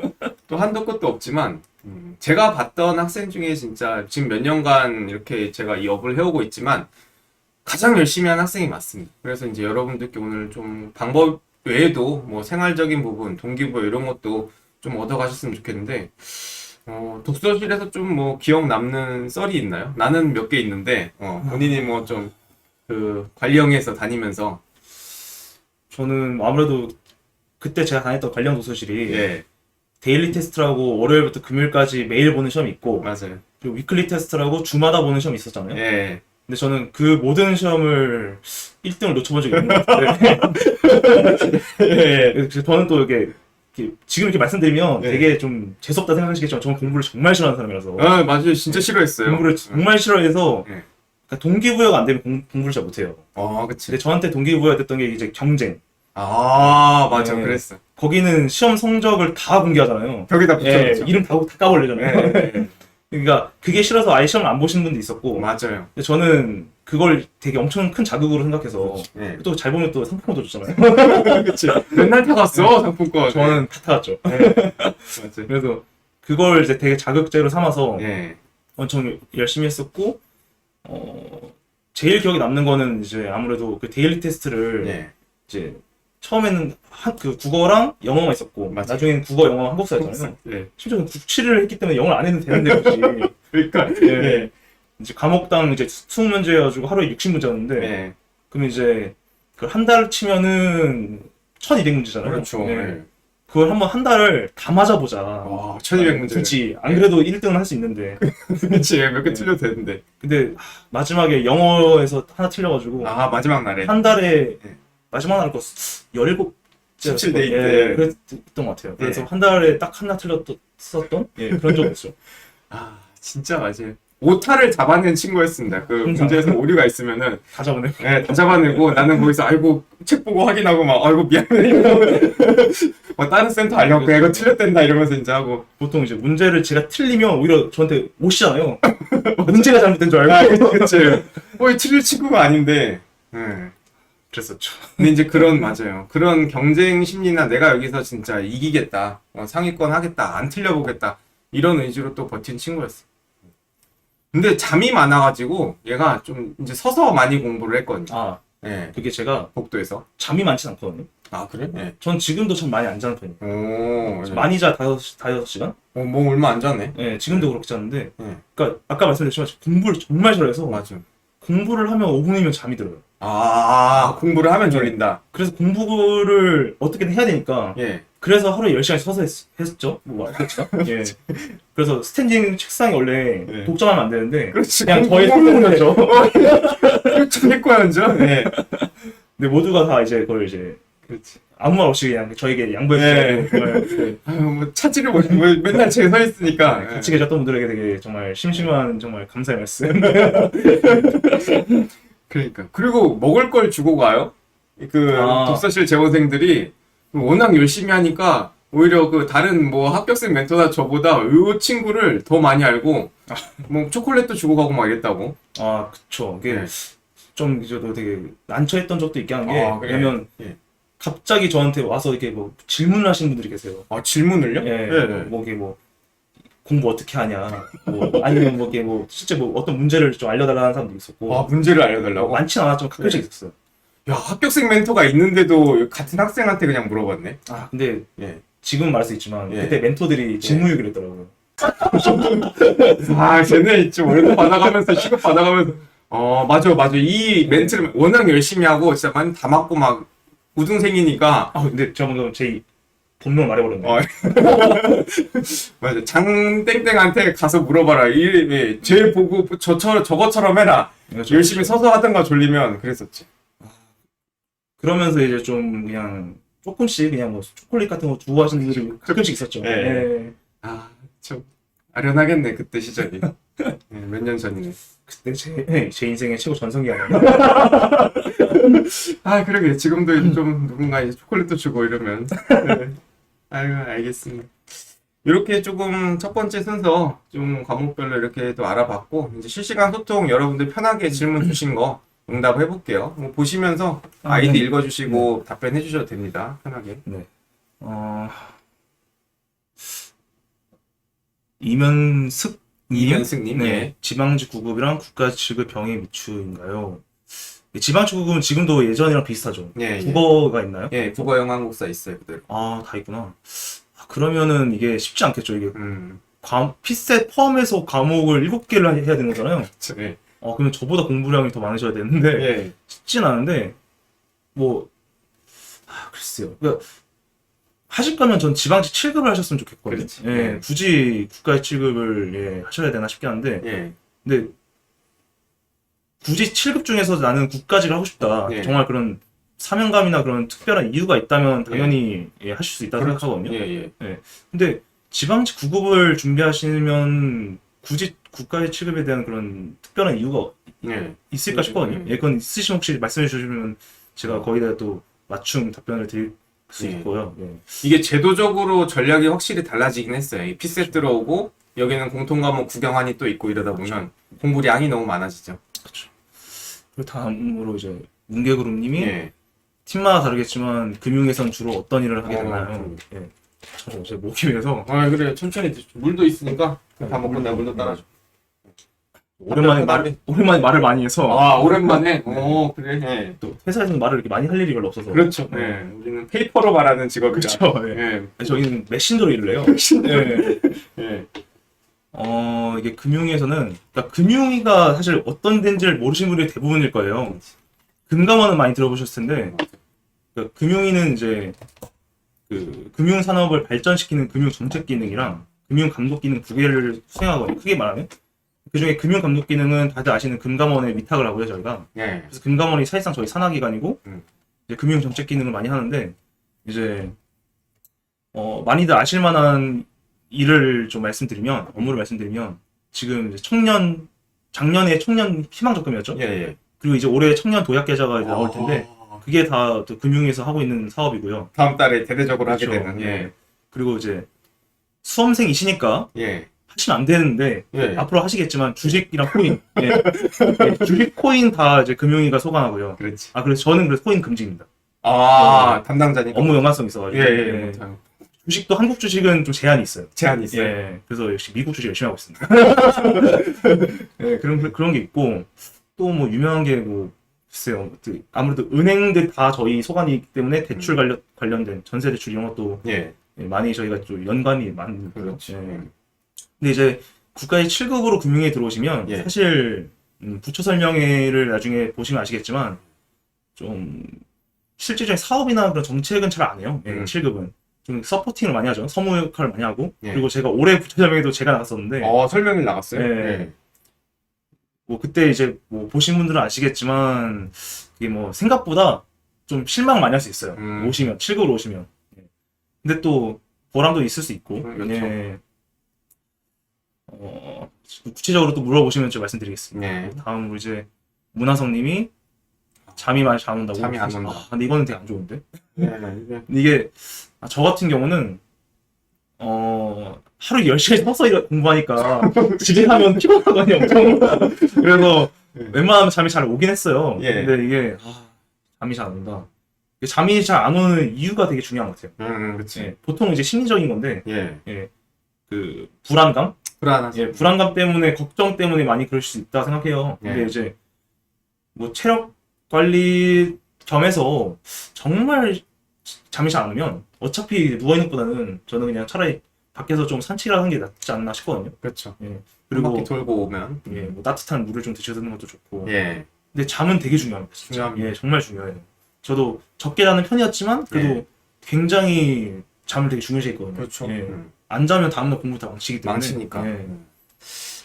또 한도 끝도 없지만 제가 봤던 학생 중에 진짜 지금 몇 년간 이렇게 제가 이 업을 해오고 있지만 가장 열심히 한 학생이 맞습니다. 그래서 이제 여러분들께 오늘 좀 방법 외에도 뭐 생활적인 부분, 동기부여 이런 것도 좀 얻어가셨으면 좋겠는데 독서실에서 좀 뭐 기억 남는 썰이 있나요? 나는 몇 개 있는데 본인이 뭐 좀 그 관리형에서 다니면서 저는 아무래도 그때 제가 다녔던 관련 도서실이 예 데일리 테스트라고 월요일부터 금요일까지 매일 보는 시험이 있고 맞아요 그리고 위클리 테스트라고 주마다 보는 시험이 있었잖아요. 예 근데 저는 그 모든 시험을 1등을 놓쳐본 적이 없는 것 같은데 그래서 저는 또 이렇게 지금 이렇게 말씀드리면 예. 되게 좀 재수없다 생각하시겠지만 저는 공부를 정말 싫어하는 사람이라서 맞아요 진짜 싫어했어요 공부를 정말 싫어해서 예. 그러니까 동기부여가 안 되면 공부를 잘 못해요. 그치 근데 저한테 동기부여가 됐던 게 이제 경쟁. 맞아 네. 그랬어 거기는 시험 성적을 다 공개하잖아요. 벽에다 예, 붙여놓죠 이름 다 까버리잖아요. 예. 그러니까 그게 싫어서 아예 시험을 안 보시는 분도 있었고 맞아요 근데 저는 그걸 되게 엄청 큰 자극으로 생각해서 예. 또 잘 보면 또 상품도 줬잖아요. 그치 맨날 타갔어 상품권 저는 다 타갔죠. 맞아 그래서 그걸 이제 되게 자극제로 삼아서 예. 엄청 열심히 했었고 제일 기억에 남는 거는 이제 아무래도 그 데일리 테스트를 예. 이제 처음에는 그 국어랑 영어만 있었고 맞아. 나중에는 국어, 영어, 한국사였잖아요. 예. 심지어 국치를 했기 때문에 영어를 안 해도 되는데 혹시 그러니까 예. 이제 과목당 이제 20문제 해가지고 하루에 60문제였는데 예. 그럼 이제 그 한 달 치면은 1200문제잖아요. 그렇죠 예. 그걸 한번 한 달을 다 맞아보자. 1200문제 굳이 안 그래도 1등은 할 수 있는데 그치 몇 개 틀려도 되는데 근데 마지막에 영어에서 하나 틀려가지고 마지막 날에 한 달에 네. 마지막 날 거 17 17 데이 때. 그랬던 것 같아요. 그래서 예. 한 달에 딱 하나 틀렸었던 그런 적이 있어요. 진짜 맞아요. 오타를 잡아낸 친구였습니다. 그 항상. 문제에서 오류가 있으면은 다 잡아내고. 다 잡아내고 나는 거기서 아이고 책 보고 확인하고 막 아이고 미안해 이러고 막 다른 센터 알려고 이거 틀렸댄다 이러면서 이제 하고 보통 이제 문제를 제가 틀리면 오히려 저한테 오시잖아요. 문제가 잘못된 줄 알고. 그치 틀릴 친구가 아닌데 그랬었죠. 근데 이제 맞아요. 그런 경쟁 심리나 내가 여기서 진짜 이기겠다 상위권 하겠다 안 틀려보겠다 이런 의지로 또 버틴 친구였어. 근데 잠이 많아가지고 얘가 좀 이제 서서 많이 공부를 했거든요. 예. 그게 제가 복도에서. 잠이 많진 않거든요. 아, 그래? 예. 전 지금도 잠 많이 안 자는 편이에요. 오, 예. 많이 자, 5시간? 뭐 얼마 안 자네. 예, 지금도 그렇게 자는데, 예. 그러니까 아까 말씀드렸지만 공부를 정말 싫어해서 맞아. 공부를 하면 5분이면 잠이 들어요. 아, 공부를 하면 졸린다. 그래서 공부를 어떻게든 해야 되니까, 예. 그래서 하루에 10시간 서서 했죠. 뭐, 그렇죠. 예. 그래서 스탠딩 책상이 원래 예. 독점하면 안 되는데, 그렇지. 그냥 저의 공부는 손으로 그렇죠. 했고야죠. 예. 근데 모두가 다 이제 그걸 이제 그렇지. 아무 말 없이 그냥 저에게 양보해주고, 네. 아유, 뭐 차지를 못, 맨날 제가 서 있으니까. 같이 계셨던 분들에게 되게 정말 심심한 정말 감사의 말씀. 그러니까. 그리고 먹을 걸 주고 가요. 그 아. 독서실 재원생들이 워낙 열심히 하니까 오히려 그 다른 뭐 합격생 멘토나 저보다 이 친구를 더 많이 알고 뭐 초콜릿도 주고 가고 막 이랬다고. 아, 그쵸. 이게 네. 좀 저도 되게 난처했던 적도 있긴 한 게, 아, 그래? 왜냐면 예. 갑자기 저한테 와서 이렇게 뭐 질문을 하시는 분들이 계세요. 아, 질문을요? 예, 네. 뭐 이게 뭐 공부 어떻게 하냐, 뭐 아니면 뭐 이게 뭐 실제 뭐 어떤 문제를 좀 알려달라는 사람도 있었고, 아, 문제를 알려달라고? 많진 않았지만 가끔씩 네. 있었어요. 야, 합격생 멘토가 있는데도 같은 학생한테 그냥 물어봤네. 아, 근데 예. 지금은 말할 수 있지만 예. 그때 멘토들이 직무유기를 했더라고요. 아, 쟤네 좀 월급 받아가면서 시급 받아가면서 맞아. 이 멘트를 워낙 열심히 하고 진짜 많이 다 맞고 막 우등생이니까 아, 근데 제가 방금 제 본명 말해버렸네. 맞아. 장땡땡한테 가서 물어봐라. 쟤 보고 저것처럼 해라. 그렇죠. 열심히 서서 하든가 졸리면 그랬었지. 그러면서 이제 좀 그냥 조금씩 그냥 뭐 초콜릿 같은 거 주고 하시는 분들이 가끔씩 있었죠. 예. 예. 아, 좀 아련하겠네 그때 시절이. 몇 년 전이네. 그때 제 인생의 최고 전성기 아니야. 아, 그러게. 지금도 이제 좀 누군가 이제 초콜릿도 주고 이러면. 네. 아유, 알겠습니다. 이렇게 조금 첫 번째 순서 좀 과목별로 이렇게 또 알아봤고, 이제 실시간 소통 여러분들 편하게 질문 주신 거 응답해 볼게요. 뭐 보시면서 아이디 네. 읽어주시고 답변해 주셔도 됩니다. 편하게. 네. 이면승님, 네. 네. 지방직 9급이랑 국가직급 병의 미추인가요? 지방직 9급은 지금도 예전이랑 비슷하죠. 예, 예. 국어가 있나요? 예, 국어 영어 한국사 있어요, 그대로. 아, 다 있구나. 그러면은 이게 쉽지 않겠죠. 이게 음. 피셋 포함해서 과목을 7개를 해야 되는 거잖아요. 예. 그러면 저보다 공부량이 더 많으셔야 되는데 예. 쉽진 않은데 뭐 글쎄요. 그러니까 하실 거면 전 지방직 7급을 하셨으면 좋겠거든요. 그렇지. 예, 네. 굳이 국가 7급을 하셔야 되나 싶긴 한데 예. 근데 굳이 7급 중에서 나는 국가직을 하고 싶다. 예. 정말 그런 사명감이나 그런 특별한 이유가 있다면 당연히 하실 수 있다고 그렇죠. 생각하거든요. 예, 예. 근데 지방직 9급을 준비하시면 굳이 국가의 7급에 대한 그런 특별한 이유가 예. 있을까 싶거든요. 예, 그건 있으시면 혹시 말씀해 주시면 제가 거기다 또 맞춤 답변을 드릴 수 예. 있고요. 예. 이게 제도적으로 전략이 확실히 달라지긴 했어요. 이 피셋 들어오고 여기는 공통과목 구경환이 또 있고 이러다 보면 공부량이 너무 많아지죠. 그리고 다음으로 이제 문개그룹님이 예. 팀마다 다르겠지만 금융에선 주로 어떤 일을 하게 되나요? 그. 예. 저 제 목이 메서 그래 천천히 드시죠. 물도 있으니까 다 먹고 내가 물도 따라줘. 오랜만에 말을 많이 해서 아, 오랜만에. 그래. 예. 또 회사에서는 말을 이렇게 많이 할 일이 별로 없어서 그렇죠. 예. 우리는 페이퍼로 말하는 직업이라. 그렇죠. 예. 예. 저희는 메신저로 일을 해요. 예. 예. 이게 금융에서는 그러니까 금융위가 사실 어떤 데인지를 모르시는 분들이 대부분일 거예요. 금감원은 많이 들어보셨을 텐데 그러니까 금융위는 이제 그 금융 산업을 발전시키는 금융 정책 기능이랑 금융 감독 기능 두 개를 수행하거든요. 크게 말하면 그 중에 금융 감독 기능은 다들 아시는 금감원에 위탁을 하고요, 저희가. 예. 그래서 금감원이 사실상 저희 산하기관이고 이제 금융 정책 기능을 많이 하는데 이제 많이들 아실 만한 일을 좀 말씀드리면 업무를 말씀드리면 지금 이제 작년에 청년 희망 적금이었죠. 예. 예. 그리고 이제 올해 청년 도약 계좌가 이제 나올 텐데 그게 다 또 금융에서 하고 있는 사업이고요. 다음 달에 대대적으로 하게 그렇죠. 되는. 예. 그리고 이제 수험생이시니까 예. 하시면 안 되는데 예. 앞으로 하시겠지만 주식이랑 코인, 주식 코인 다 이제 금융위가 소관하고요. 그렇지. 그래서 저는 그래서 코인 금지입니다. 담당자니까. 업무 연관성 있어가지고. 예. 주식도 한국 주식은 좀 제한이 있어요. 제한이 있어요. 예, 그래서 역시 미국 주식 열심히 하고 있습니다. 그런 게 있고 또 뭐 유명한 게 뭐 글쎄요. 아무래도 은행들 다 저희 소관이기 때문에 대출 관련된 전세 대출 이런 것도 예. 많이 저희가 좀 연관이 많고요. 그렇죠. 근데 이제 국가의 7급으로 금융에 들어오시면 예. 사실 부처 설명회를 나중에 보시면 아시겠지만 좀 실질적인 사업이나 그런 정책은 잘 안 해요. 예, 7급은 좀 서포팅을 많이 하죠. 서무 역할을 많이 하고 예. 그리고 제가 올해 부처 설명회도 제가 나갔었는데 설명이 나갔어요? 예. 뭐 그때 이제 뭐 보신 분들은 아시겠지만 이게 뭐 생각보다 좀 실망 많이 할 수 있어요. 오시면 7급으로 오시면. 예. 근데 또 보람도 있을 수 있고. 그렇죠. 예. 구체적으로 또 물어보시면 좀 말씀드리겠습니다. 네. 다음으로 이제 문하성님이 잠이 많이 안 온다고. 잠이 안 온다. 근데 이거는 되게 안 좋은데. 네. 근데 이게 저 같은 경우는 하루 10시간 서서 공부하니까 집에 가면 피곤하거든요. 엄청. 그래서 웬만하면 잠이 잘 오긴 했어요. 예. 근데 이게 잠이 잘 안 온다. 이게 잠이 잘 안 오는 이유가 되게 중요한 것 같아요. 그치. 예, 보통 이제 심리적인 건데 예. 그 불안감? 불안하죠. 예, 불안감 때문에 걱정 때문에 많이 그럴 수 있다 생각해요. 근데 예. 이제 뭐 체력 관리 겸해서 정말 잠이 잘 안 오면 어차피 누워 있는 것보다는 저는 그냥 차라리 밖에서 좀 산책을 하는 게 낫지 않나 싶거든요. 그렇죠. 예. 그리고 그리고 돌고 오면. 뭐 따뜻한 물을 좀 드셔드는 것도 좋고. 예. 근데 잠은 되게 중요합니다. 진짜. 중요합니다. 예, 정말 중요해요. 저도 적게 자는 편이었지만 그래도 예. 굉장히 잠을 되게 중요시했거든요. 그렇죠. 예. 안 자면 다음날 공부 다 망치기 때문에. 망치니까. 예.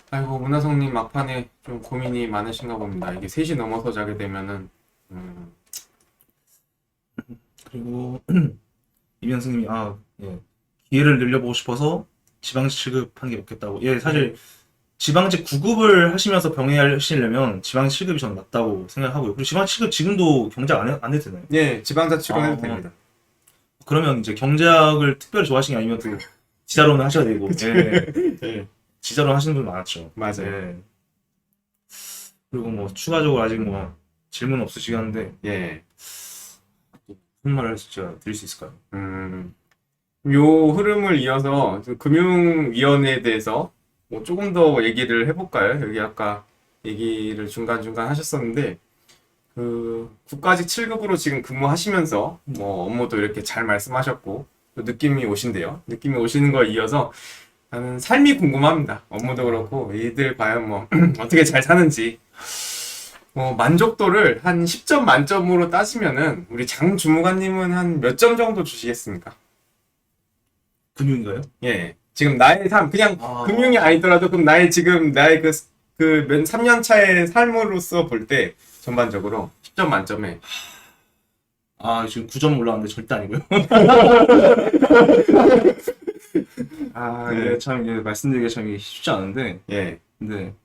아이고, 문하성님 막판에 좀 고민이 많으신가 봅니다. 이게 3시 넘어서 자게 되면은, 그리고 이면승님이 예. 기회를 늘려보고 싶어서 지방직 취급하는 게 좋겠다고. 예, 사실 지방직 9급을 하시면서 병행하시려면 지방직 7급이 저는 맞다고 생각하고요. 그리고 지방직 7급 지금도 경작 안 해도 되나요? 예, 지방자치로 해도 됩니다. 그러면 이제 경제학을 특별히 좋아하시는 게 아니면 또 지자론을 하셔야 되고. 예. 예. 지자론 하시는 분 많았죠. 맞아요. 예. 그리고 뭐 추가적으로 아직 뭐 질문 없으시겠는데 예. 무슨 말을 제가 드릴 수 있을까요? 요 흐름을 이어서 그 금융위원회에 대해서 뭐 조금 더 얘기를 해볼까요? 여기 아까 얘기를 중간중간 하셨었는데, 그 국가직 7급으로 지금 근무하시면서 뭐 업무도 이렇게 잘 말씀하셨고 또 느낌이 오신대요. 느낌이 오시는 거에 이어서 나는 삶이 궁금합니다. 업무도 그렇고 이들 과연 뭐 어떻게 잘 사는지. 만족도를 한 10점 만점으로 따지면은 우리 장 주무관님은 한 몇 점 정도 주시겠습니까? 금융인가요? 예. 지금 나의 삶, 그냥 금융이 아니더라도 그럼 나의 3년 차의 삶으로서 볼 때 전반적으로 10점 만점에. 지금 9점 올라왔는데 절대 아니고요. 예. 참 이게 말씀드리기가 참 쉽지 않은데. 예. 근데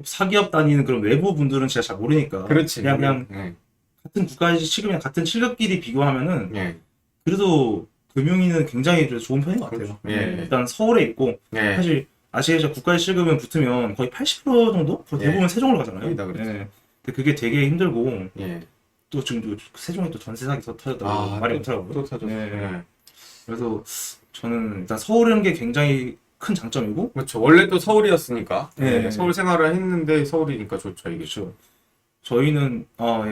사기업 다니는 그런 외부 분들은 진짜 잘 모르니까. 그렇지. 그냥 예. 같은 국가직 취급이나 같은 7급끼리 비교하면은 예. 그래도 금융위는 굉장히 좋은 편인 것 같아요. 예. 일단 서울에 있고 예. 사실 아시겠죠? 국가직 7급은 붙으면 거의 80% 정도? 거의 대부분 세종으로 가잖아요. 거의 다 그렇죠. 예. 근데 그게 되게 힘들고 예. 또 지금 세종에 또 전세 사기 더 터졌다고 말이 못하더라고요. 또 터졌어요. 예. 그래서 저는 일단 서울이라는 게 굉장히 큰 장점이고 그렇죠. 원래 또 서울이었으니까. 네. 서울 생활을 했는데 서울이니까 좋죠, 이게. 그렇죠. 저희는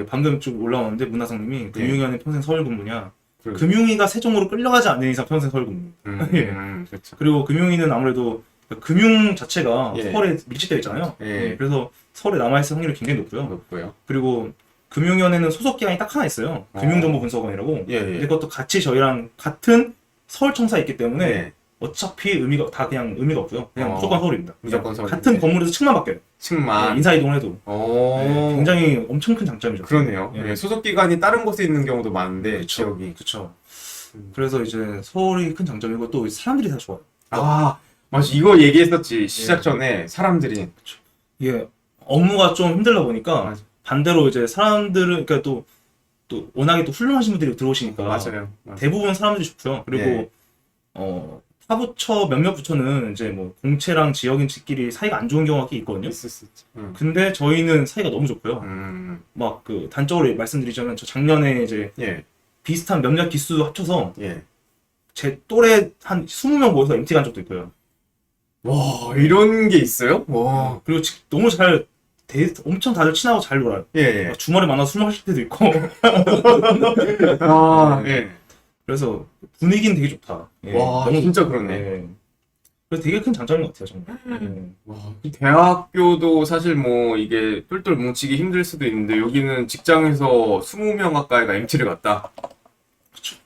방금 좀 올라오는데 문화상님이 금융위원회 평생 서울 근무냐. 그래. 금융위가 세종으로 끌려가지 않는 이상 평생 서울 근무. 예. 그렇죠. 그리고 금융위는 아무래도 금융 자체가 예. 서울에 밀집되어 있잖아요. 예. 그래서 서울에 남아있을 확률이 굉장히 높고요. 높고요. 그리고 금융위원회는 소속 기관이 딱 하나 있어요. 금융정보분석원이라고. 예. 근데 그것도 같이 저희랑 같은 서울청사에 있기 때문에 예. 어차피 그냥 의미가 없고요. 그냥 무조건 서울입니다. 무조건 서울. 같은 건물에서 층만 바뀌어요. 층만. 인사 이동을 해도. 오. 굉장히 엄청 큰 장점이죠. 그러네요. 예. 예, 소속 기관이 다른 곳에 있는 경우도 많은데 지역이. 그렇죠. 그래서 이제 서울이 큰 장점이고 또 사람들이 다 좋아요. 맞아. 이거 얘기했었지. 시작 전에 사람들이. 이게 업무가 좀 힘들다 보니까 맞아. 반대로 이제 사람들은 그러니까 또 워낙에 또 훌륭하신 분들이 들어오시니까 맞아요. 대부분 사람들이 좋고요. 그리고 예. 타부처 몇몇 부처는 이제 뭐 공채랑 지역인들끼리 사이가 안 좋은 경우가 꽤 있거든요. 있을 수 있지. 근데 저희는 사이가 너무 좋고요. 막 그 단적으로 말씀드리자면 저 작년에 이제 예. 비슷한 몇몇 기수 합쳐서 예. 제 또래 한 20명 모여서 MT 간 적도 있고요. 와, 이런 게 있어요? 와. 그리고 너무 잘 엄청 다들 친하고 잘 놀아요. 예. 주말에 만나서 술 마실 때도 있고. 아, 예. 그래서 분위기는 되게 좋다. 예, 와, 진짜 그렇네. 예. 그래서 되게 큰 장점인 것 같아요, 정말. 예. 와, 대학교도 사실 뭐 이게 똘똘 뭉치기 힘들 수도 있는데 여기는 직장에서 20명 가까이가 MT를 갔다.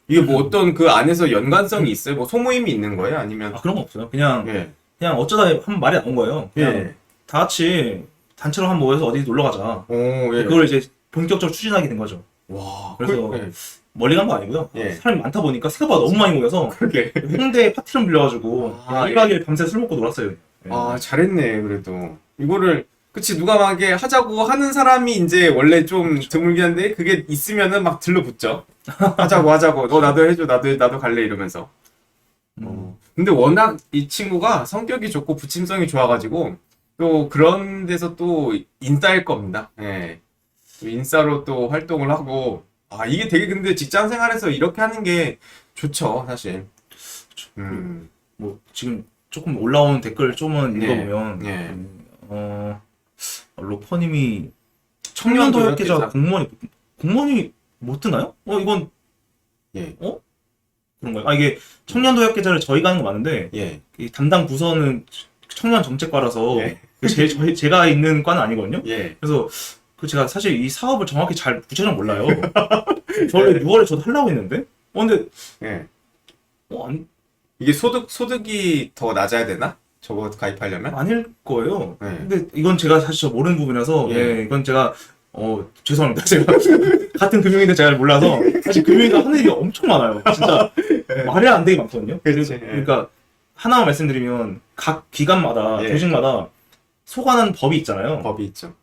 이게 뭐 어떤 그 안에서 연관성이 있어요? 뭐 소모임이 있는 거예요? 아니면 아, 그런 거 없어요. 그냥 예. 그냥 어쩌다 한 말이 나온 거예요. 그냥 예. 다 같이 단체로 한 모여서 어디 놀러 가자. 오, 예. 그걸 이제 본격적으로 추진하게 된 거죠. 와, 그래서 예. 멀리 간 거 아니고요. 예. 사람이 많다 보니까 생각보다 너무 많이 모여서 그게 홍대에 파티룸 빌려가지고 아, 1박 2일 밤새 술 먹고 놀았어요. 예. 아, 잘했네, 그래도. 이거를, 그치, 누가 막 이게 하자고 하는 사람이 이제 원래 좀 드물긴 한데, 그게 있으면은 막 들러붙죠. 하자고. 나도 해줘, 나도 갈래, 이러면서. 근데 워낙 이 친구가 성격이 좋고 부침성이 좋아가지고, 또 그런 데서 또 인싸일 겁니다. 예. 또 인싸로 또 활동을 하고, 아, 이게 되게 근데 직장 생활에서 이렇게 하는 게 좋죠, 사실. 뭐 지금 조금 올라오는 댓글 좀은 예. 읽어보면 예. 로퍼님이 청년도약계자 공무원이 못 드나요? 이건 예. 그런가요? 아, 이게 청년도약계자를 저희가 하는 거 맞는데 예. 이 담당 부서는 청년정책과라서 예. 제가 있는 과는 아니거든요. 예. 그래서 제가 사실 이 사업을 정확히 잘 구체적으로 몰라요. 저 원래 6월에 저도 하려고 했는데 근데 예. 안, 이게 소득이 더 낮아야 되나? 저거 가입하려면? 아닐 거예요. 네. 근데 이건 제가 사실 저 모르는 부분이라서 예. 예, 이건 제가 죄송합니다. 제가 같은 금융인데 제가 잘 몰라서 사실 금융인과 하는 일이 엄청 많아요. 진짜 말이 안 되게 많거든요. 그렇지. 예. 그러니까 하나만 말씀드리면 각 기관마다 예. 조직마다 소관하는 법이 있잖아요. 법이 있죠.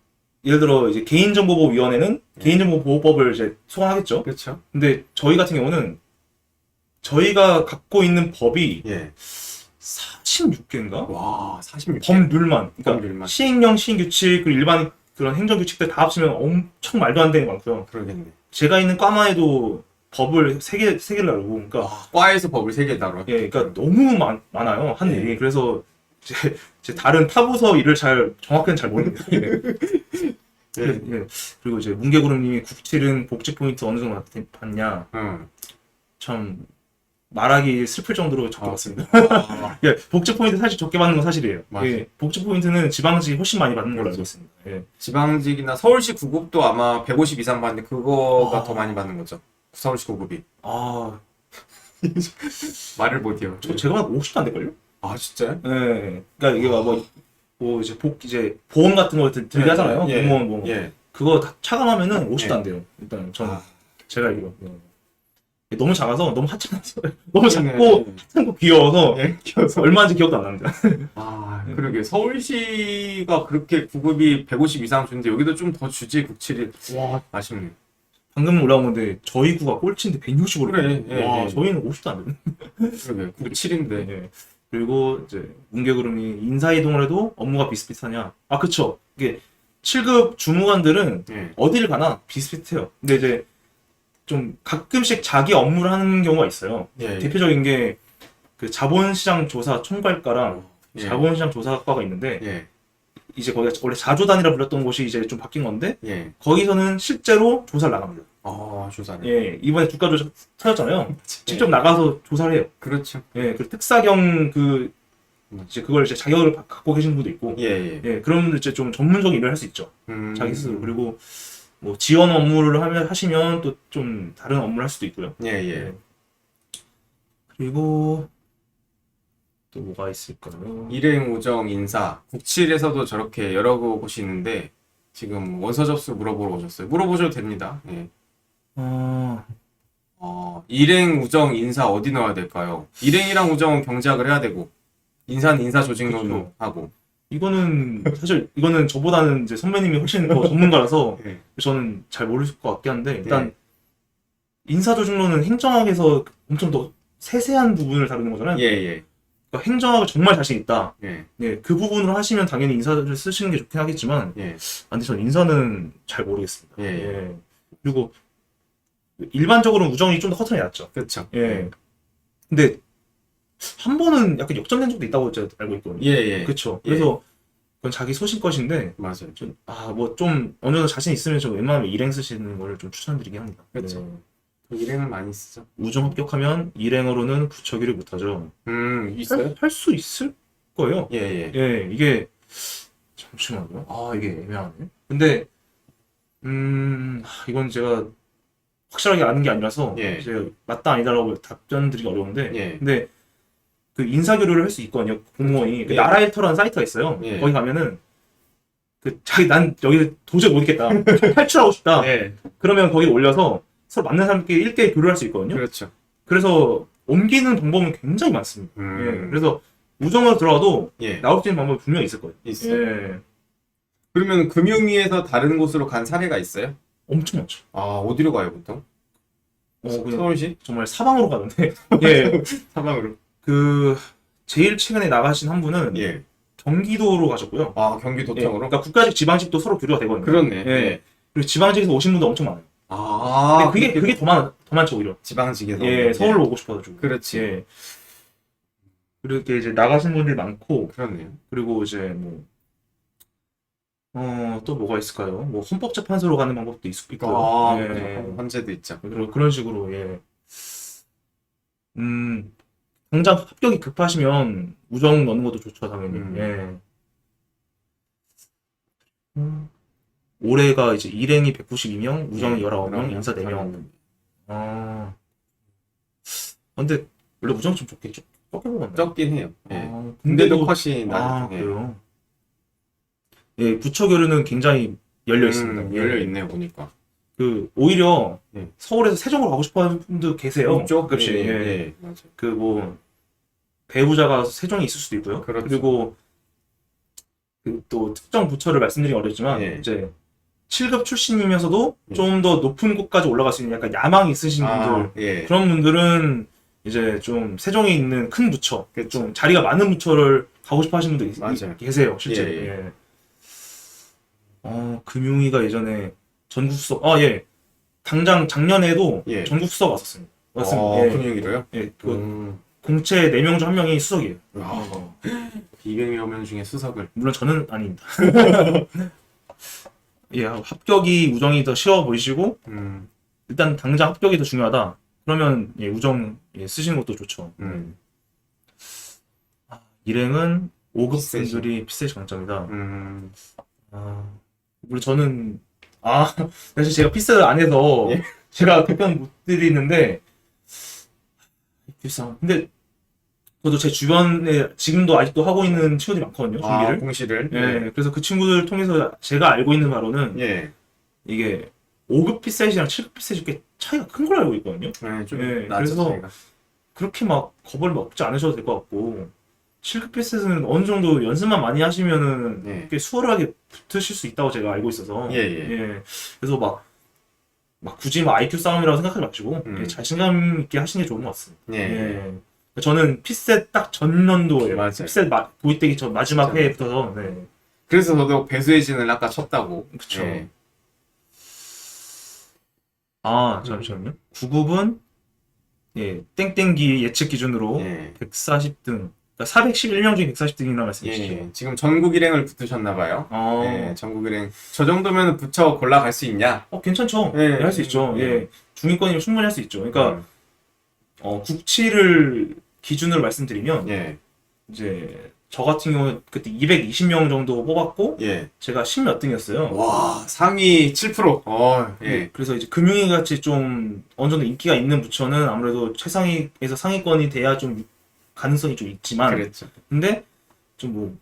예를 들어 이제 개인정보보호위원회는 예. 개인정보보호법을 이제 소관하겠죠. 그렇죠. 근데 저희 같은 경우는 저희가 갖고 있는 법이 예. 46개인가? 와, 46개. 법률만. 그러니까 법률만. 시행령, 시행규칙, 그리고 일반 그런 행정규칙들 다 합치면 엄청 말도 안 되는 게 많고요. 그러겠네. 제가 있는 과만 해도 법을 세 개를 알고, 그러니까, 와, 과에서 법을 3개 다뤄. 예, 그러니까 너무 많아요, 한 예. 일이. 그래서 제 다른 타부서 일을 정확히는 잘 모릅니다. 예. 예. 예. 그리고 이제 문개구름님이 국칠은 복지 포인트 어느 정도 받냐. 응. 참, 말하기 슬플 정도로 적게 받습니다. 아, 예, 복지 포인트 사실 적게 받는 건 사실이에요. 맞아요. 예, 복지 포인트는 지방직이 훨씬 많이 받는 걸로 알고 있습니다. 예. 지방직이나 서울시 구급도 아마 150 이상 받는데 그거가 아. 더 많이 받는 거죠. 서울시 구급이. 아, 말을 못해요. 제가 봐도 50도 안 될걸요? 아, 진짜요? 예. 그러니까 이게 뭐 이제 보험 같은 거 들게 하잖아요. 예. 공무원 뭐 예. 그거 다 차감하면은 50도 예. 안 돼요. 일단 저는 아. 제가 알기로. 예. 너무 작아서 너무 하찮아서 너무 작고 네. 하찮고 귀여워서 예. 키워서. 얼마인지 기억도 안 납니다. 아, 그러게. 서울시가 그렇게 구급이 150 이상 주는데 여기도 좀 더 주지, 국칠이. 와, 아쉽네. 방금 올라온 건데 저희 구가 꼴찌인데 160으로. 그래, 예, 와, 예. 저희는 50도 안 되는. 그러게. 97인데. 예. 그리고 이제 문개구름이 인사이동을 해도 업무가 비슷비슷하냐? 아, 그쵸. 이게 7급 주무관들은 예. 어디를 가나 비슷비슷해요. 근데 이제 좀 가끔씩 자기 업무를 하는 경우가 있어요. 예. 대표적인 게 그 자본시장 조사 총괄과랑 예. 자본시장 조사과가 있는데 예. 이제 거기가 원래 자조단이라 불렸던 곳이 이제 좀 바뀐 건데 예. 거기서는 실제로 조사를 나갑니다. 아, 조사네. 예, 이번에 주가조사 터졌잖아요. 직접 나가서 조사를 해요. 그렇죠. 예, 그 특사경 이제 그걸 이제 자격을 갖고 계신 분도 있고, 예, 예. 예, 그런 분들 이제 좀 전문적인 일을 할 수 있죠. 자기 스스로. 그리고 뭐 지원 업무를 하시면 또 좀 다른 업무를 할 수도 있고요. 예, 예. 그리고 또 뭐가 있을까요? 일행, 우정, 인사. 국칠에서도 저렇게 여러 곳이 있는데 지금 원서 접수 물어보러 오셨어요. 물어보셔도 됩니다. 예. 일행, 우정, 인사 어디 넣어야 될까요? 일행이랑 우정은 경제학을 해야 되고 인사는 인사 조직론으로 그렇죠. 하고. 이거는 사실 이거는 저보다는 이제 선배님이 훨씬 더 전문가라서 예. 저는 잘 모를 것 같긴 한데 일단 예. 인사조직론은 행정학에서 엄청 더 세세한 부분을 다루는 거잖아요. 예, 예. 그러니까 행정학을 정말 자신 있다. 예. 네, 그 부분으로 하시면 당연히 인사를 쓰시는 게 좋긴 하겠지만, 예. 근데 전 인사는 잘 모르겠습니다. 예. 예. 그리고 일반적으로는 우정이 좀 더 커튼이 낫죠. 그렇죠. 예. 근데 한 번은 약간 역전된 적도 있다고 제가 알고 있거든요. 예, 예. 그렇죠. 예. 그래서 그건 자기 소신껏인데 맞아요. 뭐 좀 어느 정도 자신 있으면 좀 웬만하면 일행 쓰시는 거를 좀 추천드리긴 합니다. 그렇죠. 일행을 많이 쓰죠. 우정 합격하면 일행으로는 부처기를 못하죠. 있어요? 할 수 있을 거예요. 예. 예, 이게 잠시만요. 이게 애매하네. 근데 이건 제가 확실하게 아는 게 아니라서 예. 제가 맞다 아니다라고 답변드리기 어려운데 예. 근데 그 인사교류를 할 수 있거든요. 공무원이 그 예. 나라일터라는 사이트가 있어요. 예. 거기 가면은 난 여기 도저히 못 있겠다. 탈출하고 싶다. 예. 그러면 거기 올려서 서로 맞는 사람끼리 1대1 교류할 수 있거든요. 그렇죠. 그래서 옮기는 방법은 굉장히 많습니다. 예. 그래서 우정으로 들어가도 예. 나올 수 있는 방법이 분명히 있을 거예요. 있어요. 예. 그러면 금융위에서 다른 곳으로 간 사례가 있어요? 엄청 많죠. 어디로 가요, 보통? 그냥 서울시? 정말 사방으로 가는데 예. 사방으로. 제일 최근에 나가신 한 분은 예. 경기도로 가셨고요. 경기도청으로? 그러니까 국가직, 지방직도 서로 교류가 되거든요. 그렇네. 예. 그리고 지방직에서 오신 분도 엄청 많아요. 근데 그게 더 많죠, 오히려. 지방직에서. 예, 서울로 오고 싶어가지고. 그렇지. 예. 그렇게 이제 나가신 분들이 많고, 그렇네요. 그리고 이제 또 뭐가 있을까요? 뭐 헌법재판소로 가는 방법도 있고요. 예. 헌재도 있죠. 그런 식으로, 예. 당장 합격이 급하시면 우정 넣는 것도 좋죠, 당연히. 예. 올해가 이제 일행이 192명, 우정이 19명, 인사 4명. 근데 원래 우정 좀 적게 뽑았나요? 적긴 해요. 예. 근데도 컷이 나죠. 그래요. 예, 부처 교류는 굉장히 열려 있습니다. 열려 있네요, 보니까. 오히려 예. 서울에서 세종으로 가고 싶어 하는 분도 계세요. 가끔씩. 예. 맞아요. 배우자가 세종에 있을 수도 있고요. 그렇죠. 그리고 또 특정 부처를 말씀드리기 어렵지만 예. 이제 7급 출신이면서도 좀 더 높은 곳까지 올라갈 수 있는 약간 야망이 있으신 분들 예. 그런 분들은 이제 좀 세종에 있는 큰 부처, 그쵸. 좀 자리가 많은 부처를 가고 싶어 하시는 분들 맞아요. 계세요, 실제로. 예. 금융위가 예전에 전국수석, 당장 작년에도 예. 전국수석 왔었습니다. 맞습니다. 예. 금융위로요? 예, 공채 4명 중 1명이 수석이에요. 200여 명 중에 수석을. 물론 저는 아닙니다. 예, 합격이 우정이 더 쉬워 보이시고, 일단 당장 합격이 더 중요하다. 그러면 우정 쓰시는 것도 좋죠. 일행은 5급 분들이 피셋이 강점이다. 물론 저는 사실 제가 피셋을 안 해서 예? 제가 답변 못 드리는데 비싸. 근데 저도 제 주변에 지금도 아직도 하고 있는 친구들이 많거든요. 준비를. 공시를. 예. 그래서 그 친구들 통해서 제가 알고 있는 바로는 예. 이게 5급 피셋이랑 7급 피셋이 꽤 차이가 큰 걸 알고 있거든요. 네, 좀 예, 낮죠, 그래서 차이가. 그렇게 막 겁을 먹지 않으셔도 될 것 같고 7급 피셋은 어느 정도 연습만 많이 하시면은 예. 꽤 수월하게 붙으실 수 있다고 제가 알고 있어서 예. 그래서 막 굳이 IQ 싸움이라고 생각하지 마시고 자신감 있게 하시는 게 좋은 것 같습니다. 예. 저는 피셋 딱 전년도에 맞아요. 피셋 도입되기 전 마지막 맞아요. 해에 붙어서 그래서 저도 배수의 진을 아까 쳤다고. 그쵸. 예. 잠시만요. 9급은 땡땡기 예측 기준으로 예. 140등, 그러니까 411명 중에 140등이라는 말씀이시죠? 예. 지금 전국 일행을 붙으셨나봐요. 예. 전국 일행. 저 정도면 붙여 골라갈 수 있냐? 괜찮죠. 예. 할 수 있죠. 예. 중위권이면 충분히 할 수 있죠. 그러니까 국치를 기준으로 말씀드리면 이제 저 같은 경우 그때 220명 정도 뽑았고 제가 10몇 등이었어요. 와, 상위 7%. 예. 그래서 이제 금융위 같이 좀 어느 정도 인기가 있는 부처는 아무래도 최상위에서 상위권이 돼야 좀 가능성이 좀 있지만 그랬죠. 근데 좀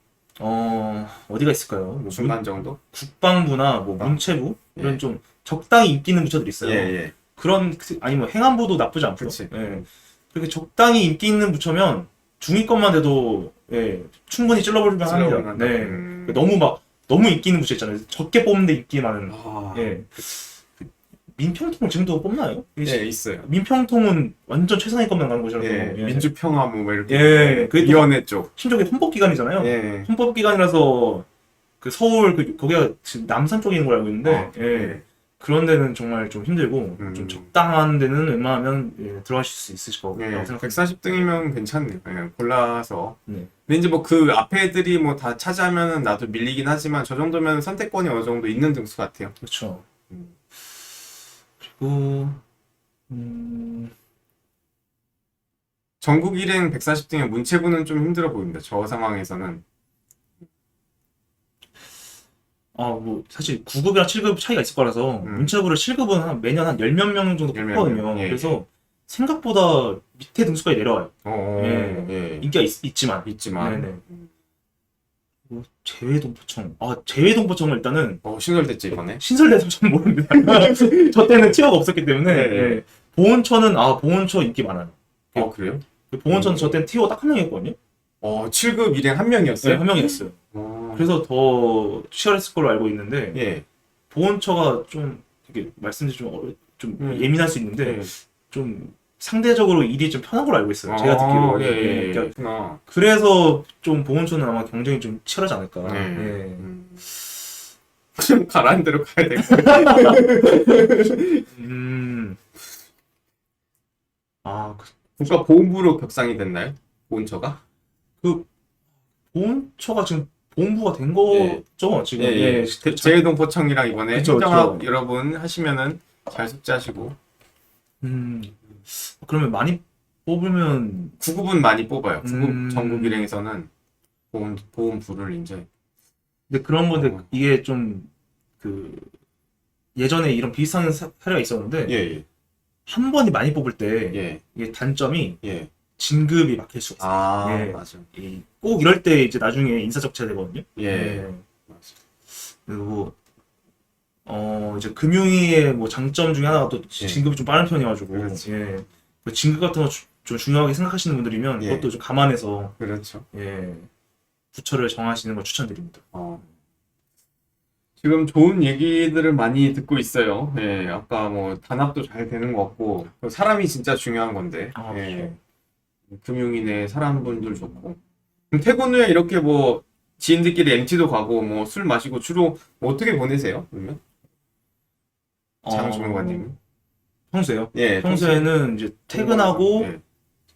어디가 있을까요? 중간 정도? 국방부나 문체부 이런 좀 적당히 인기 있는 부처들이 있어요. 예. 그런 아니면 행안부도 나쁘지 않고. 그치. 그렇게 적당히 인기 있는 부처면 중위권만 돼도 충분히 찔러볼만 합니다. 너무 인기 있는 부처 있잖아요. 적게 뽑는데 인기 많은. 민평통을 지금도 뽑나요? 있어요. 민평통은 완전 최상위권만 가는 곳이라서. 민주평화 뭐 이렇게. 위원회 쪽. 심지어 헌법기관이잖아요. 헌법기관이라서 그 서울 거기가 지금 남산 쪽에 있는 걸 알고 있는데 그런 데는 정말 좀 힘들고 좀 적당한 데는 웬만하면 예, 들어가실 수 있으실 거라고 예, 생각합니다. 140등이면 괜찮네요. 예, 골라서. 네. 근데 이제 뭐 그 앞에 애들이 뭐 다 차지하면은 나도 밀리긴 하지만 저 정도면 선택권이 어느 정도 있는 등수 같아요. 그렇죠. 음. 그리고 전국 일행 140등의 문체부는 좀 힘들어 보입니다. 저 상황에서는. 뭐 사실 9급이랑 7급 차이가 있을 거라서 문체부를 7급은 매년 한 10몇 명 정도 열 몇 뽑거든요. 명, 예, 그래서 생각보다 밑에 등수까지 내려와요. 예. 예. 인기가 있지만. 있지만. 네네. 그리고 제외동포청. 제외동포청은 일단은 신설됐지 이번에. 신설돼서 저는 모릅니다. 저 때는 티어가 없었기 때문에. 네. 예. 보훈처는 보훈처 인기 많아요. 그래요? 보훈처는 저 때는 티어가 딱 한 명이었거든요. 7급 일행 한 명이었어요? 네, 한 명이었어요. 그래서 더 치열했을 걸로 알고 있는데 예. 보훈처가 좀 이렇게 말씀드리면 좀 예민할 수 있는데 예. 좀 상대적으로 일이 좀 편한 걸로 알고 있어요. 제가 듣기로. 예. 그러니까 그래서 좀 보훈처는 아마 경쟁이 좀 치열하지 않을까. 예. 좀 가라는 대로 가야 될 것 국가보훈부로 격상이 됐나요? 보훈처가? 보훈처가 지금 보훈부가 된 거죠? 지금. 예. 제해동포청이랑 이번에 그쵸, 행정학 그쵸. 여러분 하시면은 잘 숙지하시고. 그러면 많이 뽑으면 9급은 많이 뽑아요. 9급 전국 일행에서는 보훈부를 이제. 근데 그런 건데 이게 좀 예전에 이런 비슷한 사례가 있었는데 예. 한 번이 많이 뽑을 때 예. 이게 단점이 예. 진급이 막힐 수가 있어요. 예. 맞아. 꼭 이럴 때 이제 나중에 인사적체가 되거든요. 예. 맞아. 그리고 이제 금융위의 뭐 장점 중에 하나가 또 진급이 좀 빠른 편이어가지고 예. 그 진급 같은 거 좀 중요하게 생각하시는 분들이면 그것도 좀 감안해서 그렇죠. 예. 부처를 정하시는 걸 추천드립니다. 지금 좋은 얘기들을 많이 듣고 있어요. 예, 아까 뭐 단합도 잘 되는 것 같고 사람이 진짜 중요한 건데. 예. 금융인의 사람분들 좋고. 그럼 퇴근 후에 이렇게 뭐 지인들끼리 MT도 가고 뭐 술 마시고 주로 뭐 어떻게 보내세요? 그러면? 장주무관님. 평소에요? 예, 평소에는 이제 퇴근하고 예.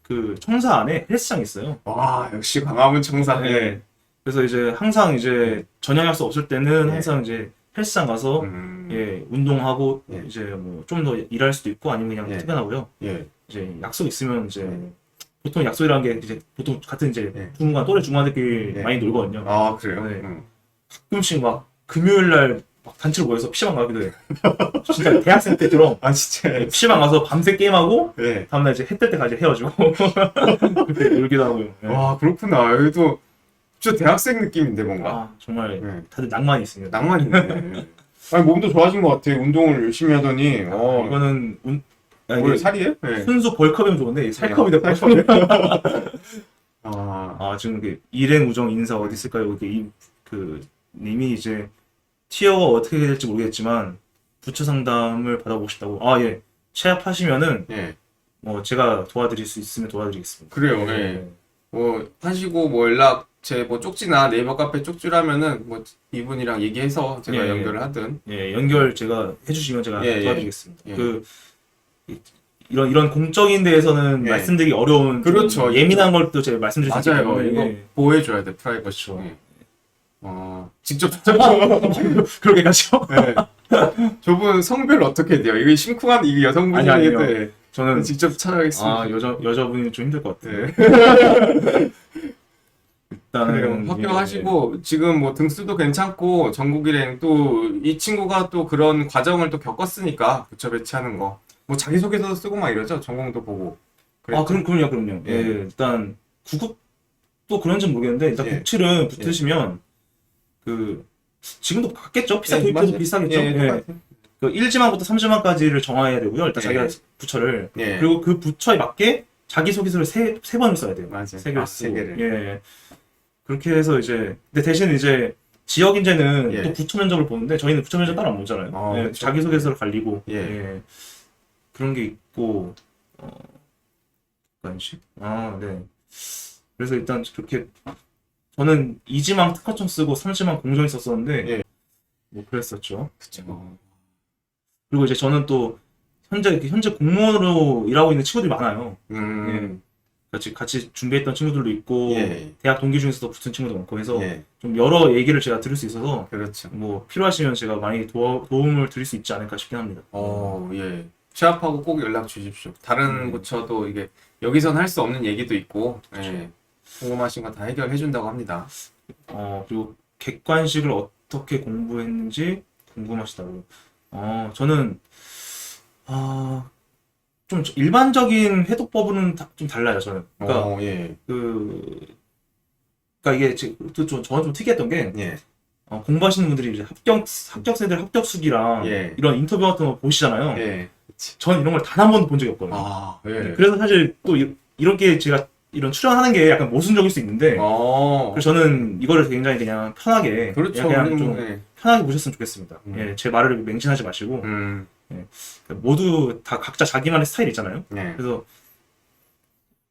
그 청사 안에 헬스장이 있어요. 와, 역시 광화문 청사. 네. 그래서 이제 항상 이제 저녁 약속 없을 때는 항상 이제 헬스장 가서 예, 운동하고 이제 뭐 좀 더 일할 수도 있고 아니면 그냥 퇴근하고요. 이제 약속 있으면 이제 보통 약속이라는 게 이제 보통 같은 이제 또래 중간들끼리 많이 놀거든요. 그래요? 네. 가끔씩 막 금요일 날 막 단체로 모여서 PC방 가기도 해. 진짜 대학생 때처럼 진짜. PC방 가서 밤새 게임하고 다음날 이제 해 뜰 때까지 헤어지고 그때 놀기도 하고요. 와, 그렇구나. 여기도 진짜 대학생 느낌인데 뭔가. 정말 다들 낭만이 있습니다. 낭만 있네. 아니, 몸도 좋아진 것 같아. 운동을 열심히 하더니. 이거는 뭘 살이에요? 순수 벌컵이면 좋은데 살컵이 됐고. 지금 일행 우정 인사 어디 있을까요? 님이 이제 티어가 어떻게 될지 모르겠지만 부처 상담을 받아보고 싶다고. 취합하시면은 뭐 제가 도와드릴 수 있으면 도와드리겠습니다. 그래요. 뭐 하시고 뭐 연락 뭐 쪽지나 네이버 카페 쪽지라면은 뭐 이분이랑 얘기해서 제가 연결을 하든. 연결 제가 해주시면 제가 도와드리겠습니다. 이런 공적인 데에서는 말씀드리기 어려운 그렇죠. 예민한 걸 또 제가 말씀드릴 수 있기 맞아요. 때문에 이거 보호해줘야 돼, 프라이버시. 직접 그렇게 가시죠. 저분 성별 어떻게 돼요? 이게 심쿵한 이게 여성분이 아니요. 저는 직접 찾아가겠습니다. 여자분이 좀 힘들 것 같아요. 일단은 합격하시고 지금 뭐 등수도 괜찮고 전국 일행 또 이 친구가 또 그런 과정을 또 겪었으니까 부처 배치하는 거 뭐 자기소개서도 쓰고 막 이러죠. 전공도 보고. 그럼요. 일단 구급도 그런지 모르겠는데 일단 국칠은 붙으시면 지금도 같겠죠? 도입해도 비슷하겠죠? 그 1지망부터 3지망까지를 정해야 되고요. 일단 자기가 부처를 그리고 그 부처에 맞게 자기소개서를 세 번을 써야 돼요. 맞아요. 세 개를 쓰고. 그렇게 해서 이제 근데 대신 이제 지역 인재는 또 부처 면접을 보는데 저희는 부처 면접 따로 안 보잖아요. 자기소개서를 갈리고 그런 게 있고 객관식. 그래서 일단 그렇게 저는 2지망 특허청 쓰고 3지망 공정이 썼었는데 뭐 그랬었죠. 그쵸. 그리고 이제 저는 또 현재 공무원으로 일하고 있는 친구들이 많아요. 같이 준비했던 친구들도 있고 예. 대학 동기 중에서도 붙은 친구도 많고 해서 예. 좀 여러 얘기를 제가 들을 수 있어서 그렇죠. 뭐 필요하시면 제가 많이 도움을 드릴 수 있지 않을까 싶긴 합니다. 예. 취업하고 꼭 연락 주십시오. 다른 곳처도 이게 여기선 할 수 없는 얘기도 있고, 예. 궁금하신 거 다 해결해 준다고 합니다. 그리고 객관식을 어떻게 공부했는지 궁금하시다고요. 저는 좀 일반적인 해독법은 좀 달라요. 저는. 그러니까 예. 그러니까 이게 저는 좀 특이했던 게 예. 공부하시는 분들이 이제 합격생들 합격수기랑 예. 이런 인터뷰 같은 거 보시잖아요. 예. 전 이런 걸 단 한 번도 본 적이 없거든요. 예. 그래서 사실 또 이렇게 제가 이런 출연하는 게 약간 모순적일 수 있는데 그래서 저는 이거를 굉장히 그냥 편하게 그렇죠. 그냥 좀 예. 편하게 보셨으면 좋겠습니다. 예, 제 말을 맹신하지 마시고 모두 다 각자 자기만의 스타일 있잖아요. 예. 그래서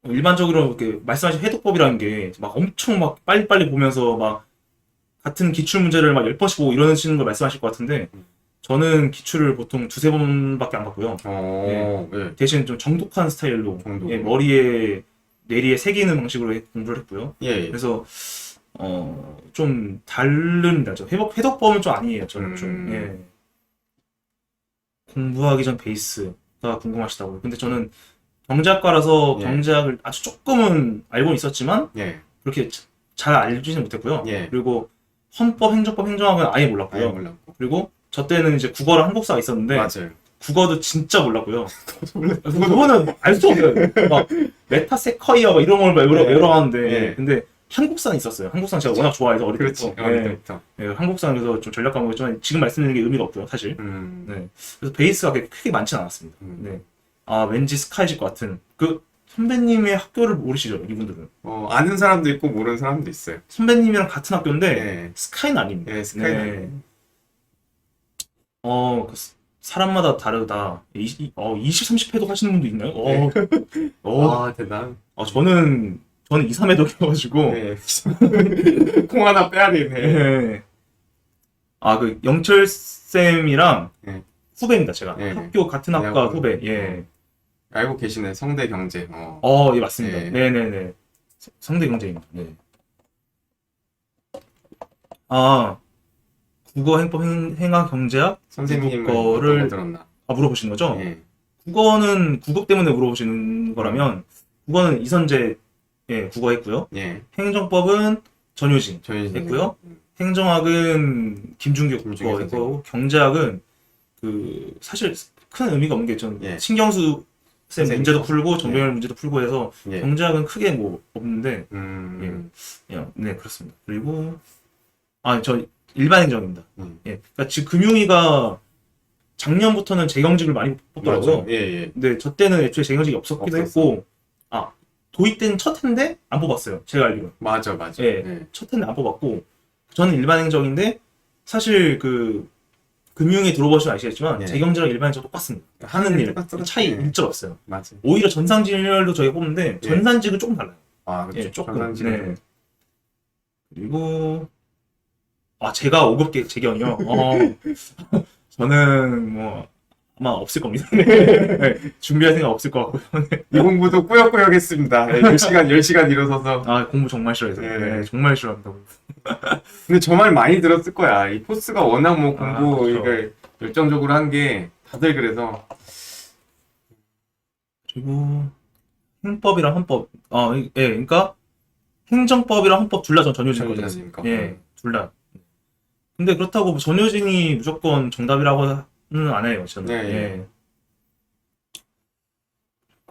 일반적으로 이렇게 말씀하신 해독법이라는 게 막 엄청 막 빨리빨리 보면서 막 같은 기출 문제를 막 10번씩 보고 이러시는 걸 말씀하실 것 같은데 저는 기출을 보통 2-3번밖에 안 봤고요. 예. 대신 좀 정독한 스타일로 정독. 예, 머리에 뇌리에 새기는 방식으로 공부를 했고요. 예. 그래서 좀 다릅니다. 해독법은 좀 아니에요. 저는 좀 예. 공부하기 전 베이스가 궁금하시다고요. 근데 저는 경제학과라서 예. 경제학을 아주 조금은 알고는 있었지만 예. 그렇게 잘 알지는 못했고요. 예. 그리고 헌법, 행정법, 행정학은 아예 몰랐고요. 아예 몰랐고. 그리고 저 때는 이제 국어랑 한국사가 있었는데 맞아요. 국어도 진짜 몰랐고요. 그거는 알 수 없어요. 막 메타세커이어 막 이런 걸 외워하는데 예. 근데 한국사는 있었어요. 한국사는 제가 워낙 좋아해서 어릴 그렇지. 때부터. 어릴 때부터. 예, 한국사는 그래서 좀 전략 과목이지만 지금 말씀드리는 게 의미가 없고요, 사실. 네. 그래서 베이스가 크게 많지는 않았습니다. 네. 왠지 스카이실 것 같은 선배님의 학교를 모르시죠, 이분들은? 아는 사람도 있고 모르는 사람도 있어요. 선배님이랑 같은 학교인데 예. 스카이는 아닙니다. 예, 스카이는 네. 아니에요. 사람마다 다르다. 20, 30회독 하시는 분도 있나요? 대단. 저는 2, 3회독이어가지고. 네. 콩 하나 빼야 되네. 네. 영철쌤이랑 네. 후배입니다, 제가. 네. 학교 같은 학과 대학원. 후배. 예. 알고 계시네. 성대 경제. 예, 맞습니다. 네. 네네네. 성대 경제입니다. 네. 국어, 행법, 행학, 경제학? 선생님은 거를 어떤 거 들었나? 물어보시는 거죠? 예. 국어는 국어 때문에 물어보시는 거라면, 국어는 이선재, 예, 국어 했고요. 예. 행정법은 전효진 저희 했고요. 행정학은 김준규 김준규 국어 했고, 경제학은 사실 큰 의미가 없는 게 전 예. 신경수 쌤 선생님. 문제도 풀고 정병열 문제도 풀고 해서 예. 경제학은 크게 뭐 없는데, 네, 그렇습니다. 그리고 저 일반 행정입니다. 예, 그러니까 지금 금융위가 작년부터는 재경직을 많이 뽑더라고요. 맞아. 예. 근데 저 때는 애초에 재경직이 없었기도 없었어. 했고, 도입된 첫 해인데 안 뽑았어요. 제가 알기로. 맞아. 예. 첫 해는 안 뽑았고, 저는 일반 행정인데 사실 금융에 들어보시면 아시겠지만 예. 재경직이랑 일반 행정 똑같습니다. 하는 일 똑같더라. 차이 예. 일절 없어요. 맞아. 오히려 전산진열도 저희가 뽑는데 예. 전산직은 조금 달라요. 그렇죠. 예, 조금. 전산지는 네. 그리고 제가 5급 재경이요. 저는 뭐 아마 없을 겁니다. 네. 준비할 생각 없을 것 같고요. 이 공부도 꾸역꾸역 했습니다. 10시간 일어서서. 공부 정말 싫어해서. 예. 네, 정말 싫어합니다. 근데 저 말 많이 들었을 거야. 이 포스가 워낙 뭐 공부 그렇죠. 이걸 열정적으로 한 게 다들 그래서. 그리고 행법이랑 헌법. 예, 그러니까 행정법이랑 헌법 둘 다 전 전효진거든요. 전효진이니까. 예, 둘 다. 근데 그렇다고 전효진이 무조건 정답이라고는 안 해요, 저는. 네,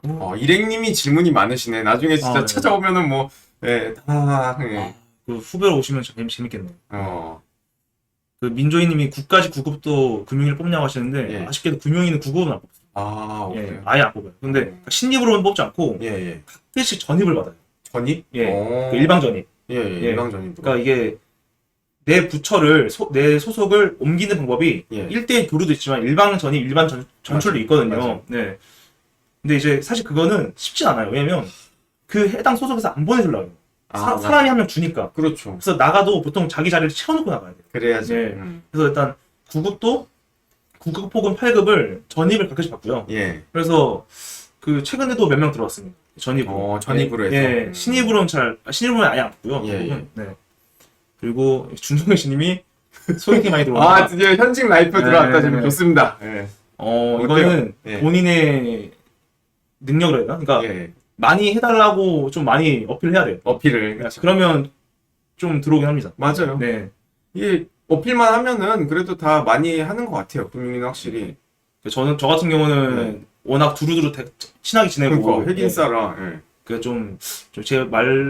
예. 일행님이 질문이 많으시네. 나중에 진짜 네. 찾아오면은 뭐, 예. 후배로 오시면 재밌겠네요. 어. 민조이님이 9까지 9급도 금융위를 뽑냐고 하시는데 예. 아쉽게도 금융위는 9급은 안 뽑아요. 오케이. 아예 안 뽑아요. 근데 신입으로는 뽑지 않고 예. 각대씩 전입을 받아요. 전입? 예. 일방 전입. 예. 일방 전입. 그러니까 이게 내 부처를 내 소속을 옮기는 방법이 예. 1대1 교류도 있지만 일방 전입, 일반 전출도 있거든요. 맞아요. 네. 근데 이제 사실 그거는 쉽진 않아요. 왜냐면 그 해당 소속에서 안 보내주려고 해요. 사람이 한 명 주니까. 그렇죠. 그래서 나가도 보통 자기 자리를 채워놓고 나가야 돼요. 그래야지. 네. 그래서 일단 9급도 9급 혹은 8급을 전입을 가끔씩 받고요. 예. 그래서 그 최근에도 몇 명 들어왔습니다. 전입으로. 전입으로 해서. 예, 신입으로는 아예 안 받고요. 예, 예. 네. 그리고 준종현 씨님이 소개팅 많이 들어왔다. 드디어 현직 라이프 들어왔다. 지금 네. 좋습니다. 예. 이거는 예. 본인의 능력을 해야 되나? 그러니까 예. 많이 해달라고 좀 많이 어필을 해야 돼요. 어필을. 그렇죠. 그러면 좀 들어오긴 합니다. 맞아요. 네. 이게 어필만 하면은 그래도 다 많이 하는 것 같아요. 금융이는 확실히. 저 같은 경우는 워낙 두루두루 친하게 지내고. 그러니까 핵인싸라. 예.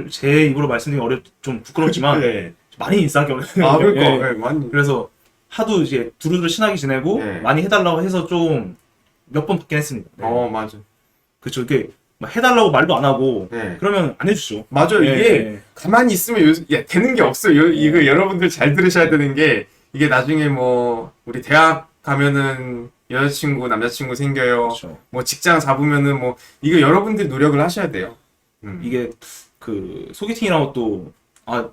제 입으로 말씀드리기 좀 부끄럽지만 예. 많이 인싸게 그러니까. 예. 예, 많이. 그래서 하도 이제 두루두루 친하게 지내고 예. 많이 해달라고 해서 좀 몇 번 받긴 했습니다. 네. 맞아. 그렇죠. 이게 막 해달라고 말도 안 하고 예. 그러면 안 해주죠. 맞아. 예, 이게 예. 가만히 있으면 되는 게 없어요. 이거 여러분들 잘 들으셔야 되는 게 이게 나중에 뭐 우리 대학 가면은 여자친구, 남자친구 생겨요. 그렇죠. 뭐 직장 잡으면은 뭐 이거 여러분들이 노력을 하셔야 돼요. 이게 그 소개팅이라는 것도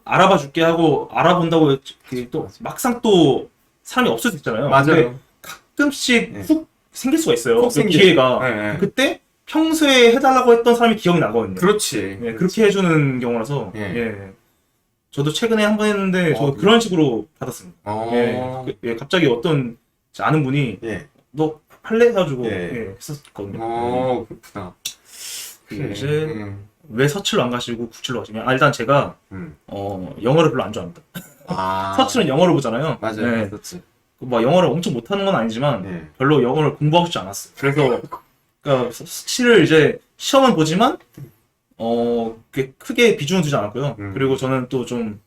알아봐 줄게 하고 알아본다고 또 막상 또 사람이 없을 수 있잖아요. 근데 맞아요. 가끔씩 예. 훅 생길 수가 있어요. 훅 그 생겨. 기회가. 예, 예. 그때 평소에 해달라고 했던 사람이 기억이 나거든요. 그렇지. 예, 그렇게 해주는 경우라서. 예. 예. 저도 최근에 한 번 했는데 저도 그래. 그런 식으로 받았습니다. 어. 갑자기 어떤 아는 분이 예. 너 할래? 해가지고 예. 했었거든요. 그렇구나. 그리고 이제 음. 왜 서칠로 안 가시고 국칠로 가시면 일단 제가 음. 영어를 별로 안 좋아합니다. 서칠은 영어를 보잖아요. 맞아요. 네. 그렇지. 뭐 영어를 엄청 못하는 건 아니지만 예. 별로 영어를 공부하고 싶지 않았어요. 그래서 그러니까 서칠을 이제 시험은 보지만 크게 비중을 두지 않았고요. 그리고 저는 또 좀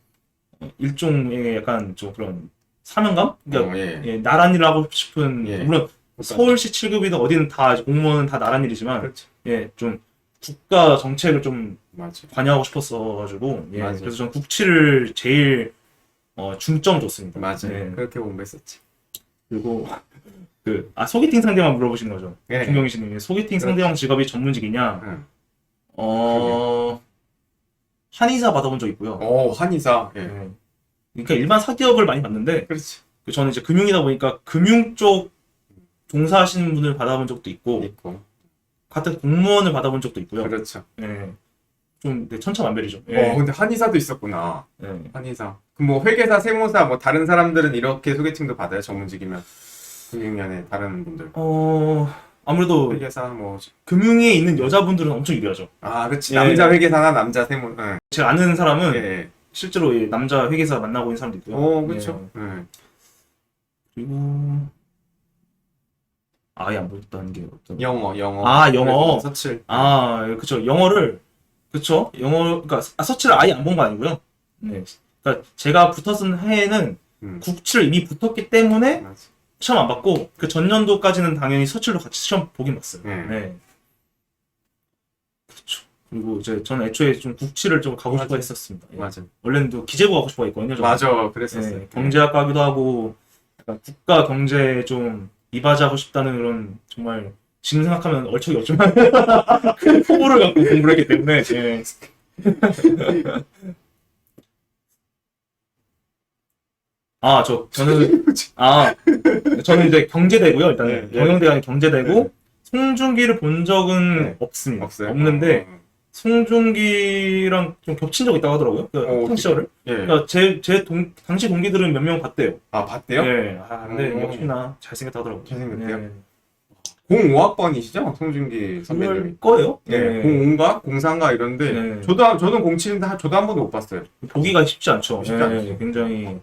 일종의 약간 좀 그런 사명감? 그러니까 예. 나란 일을 하고 싶은 예. 물론 서울시 7급이든 어디는 다 공무원은 다 나란 일이지만 그렇죠. 좀 국가 정책을 좀 맞아. 관여하고 싶었어가지고 맞아요. 그래서 전 국치를 제일 중점 줬습니다. 맞아. 예. 그렇게 공부했었지. 그리고 소개팅 상대만 물어보신 거죠. 예. 김경희 씨님이 소개팅 상대방 직업이 전문직이냐? 응. 한의사 받아본 적 있고요. 한의사. 예. 예. 그러니까 일반 사기업을 많이 봤는데 그렇지. 저는 이제 금융이다 보니까 금융 쪽 종사하시는 분을 받아본 적도 있고 있고. 같은 공무원을 받아본 적도 있고요. 그렇죠. 예. 좀 천차만별이죠. 예. 근데 한의사도 있었구나. 예. 한의사. 그럼 뭐 회계사, 세무사, 뭐 다른 사람들은 이렇게 소개팅도 받아요? 전문직이면. 금융면에 다른 분들. 아무래도 회계사 뭐. 금융에 있는 여자분들은 엄청 유리하죠. 그렇지. 예. 남자 회계사나 남자 세무. 응. 제가 아는 사람은 예. 실제로 이 남자 회계사 만나고 있는 사람도 있고요. 그렇죠. 예. 그리고 아예 안 보였다는 게 어떤 영어. 영어. 서칠. 그쵸. 영어를 그쵸. 그러니까 서치를 아예 안 본 거 아니고요. 네. 그러니까 제가 붙었은 해에는 국치를 이미 붙었기 때문에 맞아. 시험 안 받고 그 전년도까지는 당연히 서치로 같이 시험 보긴 봤어요. 네. 네. 그렇죠. 그리고 이제 저는 애초에 좀 국치를 좀 가고 싶어 했었습니다. 예. 맞아. 원래는 또 기재부 가고 싶어 했거든요. 저는. 맞아. 그랬었어요. 예, 경제학 가기도 하고 약간 국가 경제에 좀 이바지하고 싶다는 그런 정말 지금 생각하면 얼척이 없지만 큰 포부를 갖고 공부를 했기 때문에 예. 저는 이제 경제대고요. 일단은 예. 경영대가 경제대고 송중기를 본 적은 없습니다. 없어요. 없는데 송중기랑 좀 겹친 적이 있다고 하더라고요. 그 학창 시절을. 예. 그러니까 당시 동기들은 몇 명 봤대요. 봤대요? 네. 근데 역시나 잘생겼다 하더라고요. 잘생겼대요? 네. 05학번이시죠? 송중기 선배님. 그럴 거예요. 네. 05인가? 04인가 이런데 네. 저는 07인데 저도 한 번도 못 봤어요. 보기가 쉽지 않죠. 쉽지 않죠. 굉장히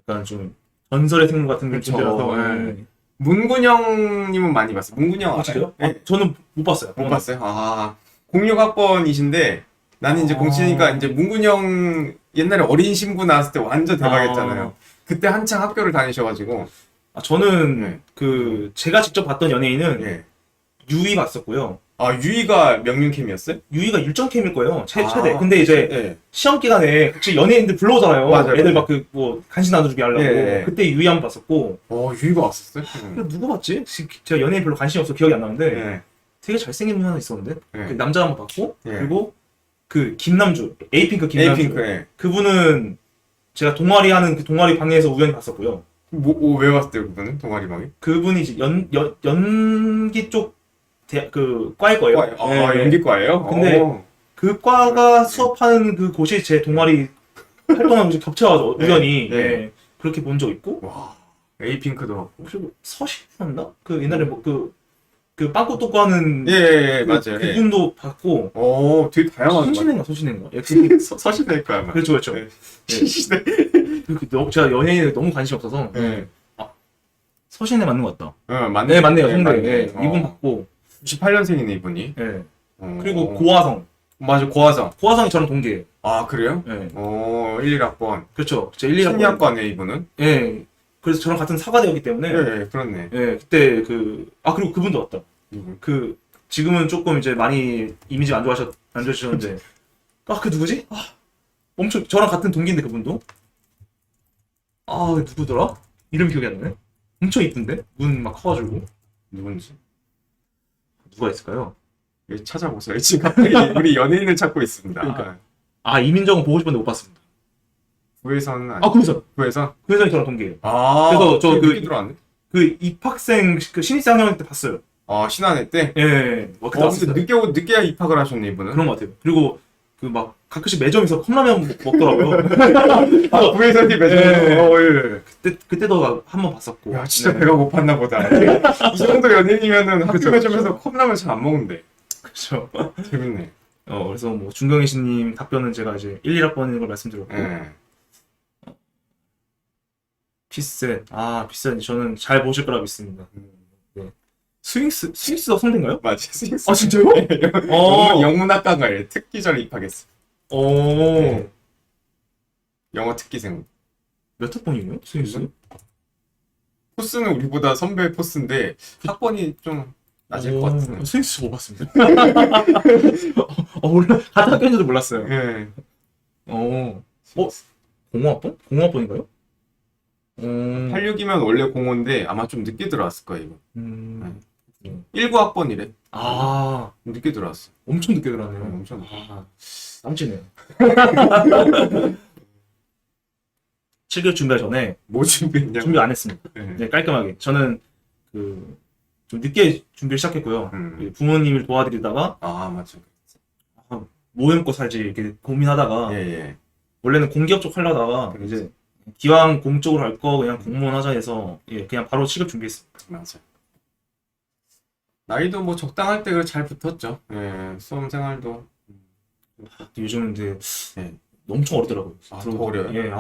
약간 좀 전설의 생물 같은 그쵸. 느낌이라서. 네. 문근영님은 많이 봤어요. 문근영 알아요? 진짜요? 네. 저는 못 봤어요. 못 봤어요? 06학번이신데 나는 이제 07이니까 이제 문근영 옛날에 어린 신부 나왔을 때 완전 대박이었잖아요. 그때 한창 학교를 다니셔가지고 저는 제가 직접 봤던 연예인은 유이 봤었고요. 유이가 명륜캠이었어요? 유이가 일정캠일 거예요. 최대. 근데 이제 네. 시험 기간에 같이 연예인들 불러오잖아요. 맞아요, 애들 맞아요. 막 간신 나눠주게 하려고. 그때 유이 한 번 봤었고. 유이가 왔었어요? 누구 봤지? 제가 연예인 별로 관심이 없어 기억이 안 나는데 네. 되게 잘생긴 분 하나 있었는데 네. 그 남자 한 번 봤고 네. 그리고 그 김남주 에이핑크 김남주 에이핑크. 그분은 제가 동아리 하는 그 동아리 방에서 우연히 봤었고요. 왜 왔대요, 그분은? 동아리방에? 그분이 이제 연기 쪽 그 과일 거예요. 아, 예, 예. 연기과예요? 근데 어. 그 과가 수업하는 그 곳이 제 동아리 활동하는 곳이 겹쳐가지고 네, 우연히 네. 예, 그렇게 본 적 있고 와, 에이핑크도 왔고. 그리고 서신이었나? 그 옛날에 뭐 그 빵꾸 뚫고 하는 예, 그, 맞아요. 예. 그분도 봤고 되게 다양한 서신인가? 예, 그, 서시대일까요, 아마? 그렇죠, 그렇죠. 네. 예. 시대. 제가 연예인에 너무 관심이 없어서 네. 서신에 맞는 것 같다. 맞네. 네, 맞네요. 네, 성대. 맞네. 예, 이분 봤고 98년생이네, 이분이. 예. 어. 그리고 고화성. 맞아, 고화성. 고화성이 저랑 동기예요. 아, 그래요? 예. 1, 1학번. 그렇죠. 제 1, 2학번. 심리학과네, 이분은. 예. 그래서 저랑 같은 사과대였기 때문에 예, 그렇네. 예, 그때 그리고 그분도 왔다. 누구? 지금은 조금 이제 많이 이미지가 안 좋으셨는데 그 누구지? 엄청 저랑 같은 동기인데 그분도 누구더라? 이름 기억이 안 나네. 엄청 이쁜데 눈 막 커가지고 누군지. 누가 있을까요? 여기 찾아보세요. 지금 갑자기 우리 연예인을 찾고 있습니다. 그러니까. 이민정은 보고 싶었는데 못 봤습니다. 구혜선은 아니. 구혜선. 구혜선? 구혜선이 저랑 동기예요. 그래서 저 늦게 들어왔네. 그 입학생 그 신입생 학년 때 봤어요. 신한회 때? 예. 그때 왔어요. 늦게 입학을 하셨네, 이분은. 그런 것 같아요. 그리고 그 막 가끔씩 매점에서 컵라면 먹더라고요. 구혜선이 매점. 예. 그때도 한 번 봤었고. 야, 진짜 네. 배가 고팠나 보다. 이 정도 연예인이면은 학교 매점에서 컵라면 잘 안 먹는데. 그렇죠. 재밌네. 그래서 뭐 중경희 씨님 답변은 제가 이제 1, 2학번인 걸 말씀드렸고. 예. 피셋. 피셋 저는 잘 보실 거라 믿습니다. 네. 스윙스도 성대인가요? 맞지. 진짜요? 영문학과가에 특기자로 입학했어. 네. 영어 특기생. 몇 학번이에요? 스윙스? 포스는 우리보다 선배 포스인데 학번이 좀 낮을 것 같은. 스윙스 못 봤습니다. 몰라. 같은 학교인 줄도 몰랐어요. 예. 공학번? 공학번인가요? 86이면 원래 05인데 아마 좀 늦게 들어왔을 거예요, 이거. 음. 19학번이래. 아, 늦게 들어왔어. 엄청 늦게 들어왔네요. 엄청. 깜찍네요. 7개월 준비하기 전에 뭐 준비했냐고. 준비 안 했습니다. 네. 네, 깔끔하게. 저는 좀 늦게 준비를 시작했고요. 부모님을 도와드리다가 맞아. 뭐 해먹고 살지 이렇게 고민하다가 예. 원래는 공기업 쪽 하려다가 그렇지. 이제 기왕 공쪽으로 할 거 그냥 공무원 하자 해서 그냥 바로 시급 준비했습니다. 맞아. 나이도 뭐 적당할 때 잘 붙었죠. 예, 수험 생활도. 요즘은 이제 네. 엄청 어리더라고요. 더 어려요? 예,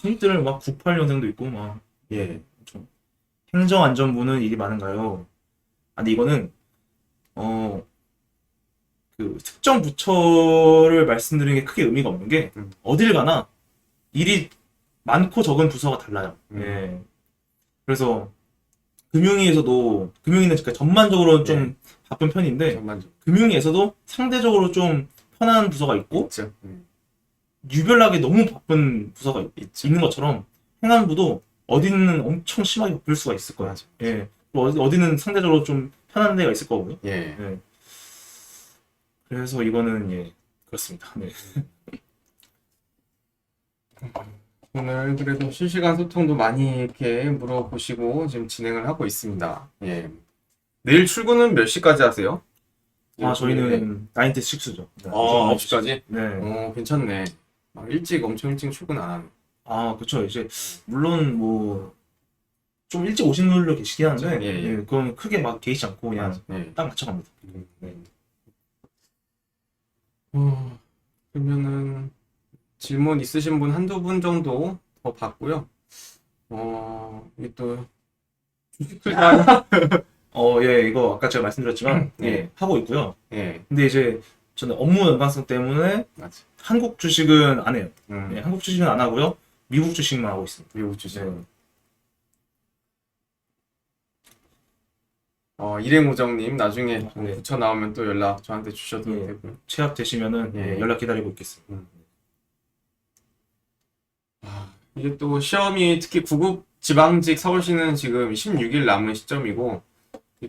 신입들 막 98년생도 있고 막 예. 행정안전부는 일이 많은가요? 근데 이거는 그 특정 부처를 말씀드리는 게 크게 의미가 없는 게 어딜 가나 일이 많고 적은 부서가 달라요. 예. 그래서 금융위에서도 금융위는 그러니까 전반적으로는 좀 바쁜 편인데 전반적으로. 금융위에서도 상대적으로 좀 편한 부서가 있고 있죠. 유별나게 너무 바쁜 부서가 있죠. 있는 것처럼 행안부도 어디는 엄청 심하게 바쁠 수가 있을 거예요. 맞아. 예. 어디는 상대적으로 좀 편한 데가 있을 거고요. 예. 예. 그래서 이거는 그렇습니다. 네. 오늘 그래도 실시간 소통도 많이 이렇게 물어보시고 지금 진행을 하고 있습니다. 예. 내일 출근은 몇 시까지 하세요? 저희는 9 to 6죠. 9시까지? 네. 괜찮네. 막 엄청 일찍 출근 안 하네. 그쵸. 이제, 물론 좀 일찍 오시는 분들도 계시긴 한데, 예. 그건 크게 막 개의치 않고 그냥 예. 딱 맞춰갑니다. 그러면은 질문 있으신 분 한두 분 정도 더 받고요. 이게 또 주식 투자 이거 아까 제가 말씀드렸지만, 하고 있고요. 예. 근데 이제 저는 업무 연관성 때문에 맞지. 한국 주식은 안 해요. 음. 한국 주식은 안 하고요. 미국 주식만 하고 있습니다. 미국 주식. 네. 일행우정님 나중에 네. 부처 나오면 또 연락 저한테 주셔도 예. 되고요. 체합되시면은 연락 기다리고 있겠습니다. 이게 또 시험이 특히 9급 지방직 서울시는 지금 16일 남은 시점이고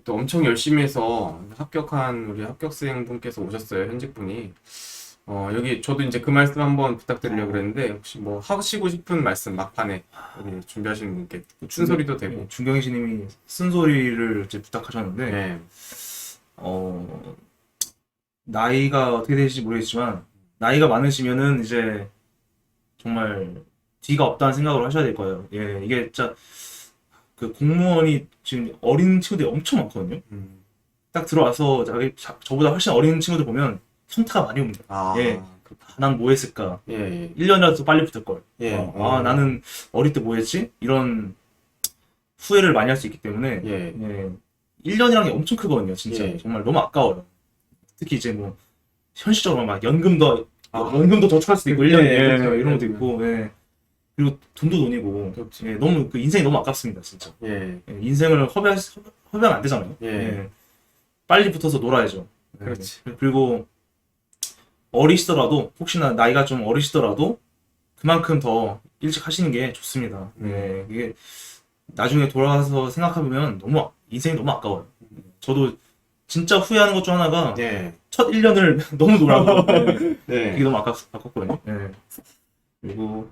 또 엄청 열심히 해서 합격한 우리 합격생분께서 오셨어요. 현직분이. 여기 저도 이제 그 말씀 한번 부탁드리려고 그랬는데 혹시 뭐 하시고 싶은 말씀 막판에 여기 준비하시는 분께 쓴소리도 되고. 준경희 씨님이 쓴소리를 이제 부탁하셨는데 네. 나이가 어떻게 되실지 모르겠지만 나이가 많으시면은 이제 정말 뒤가 없다는 생각을 하셔야 될 거예요. 예, 이게 진짜 그 공무원이 지금 어린 친구들이 엄청 많거든요. 딱 들어와서 저보다 훨씬 어린 친구들 보면 현타가 많이 옵니다. 아, 예. 난 뭐 했을까? 예, 예. 1년이라도 빨리 붙을 걸. 예. 나는 어릴 때 뭐 했지? 이런 후회를 많이 할 수 있기 때문에 예. 1년이라는 게 엄청 크거든요. 진짜 예. 정말 너무 아까워요. 특히 이제 뭐 현실적으로 막 연금도 저축할 수도 있고 1년 그렇죠. 이런 것도 있고 그리고 돈도 돈이고 그렇지. 너무 그 인생이 너무 아깝습니다. 진짜 예. 인생을 허비하면 안 되잖아요. 예. 빨리 붙어서 놀아야죠. 그렇지. 그리고 어리시더라도 혹시나 나이가 좀 어리시더라도 그만큼 더 일찍 하시는 게 좋습니다. 이게 나중에 돌아가서 생각해보면 인생이 너무 아까워요. 저도 진짜 후회하는 것 중 하나가 예. 첫 1년을 너무 놀아서 네. 이게 너무 아깝거든요. 그리고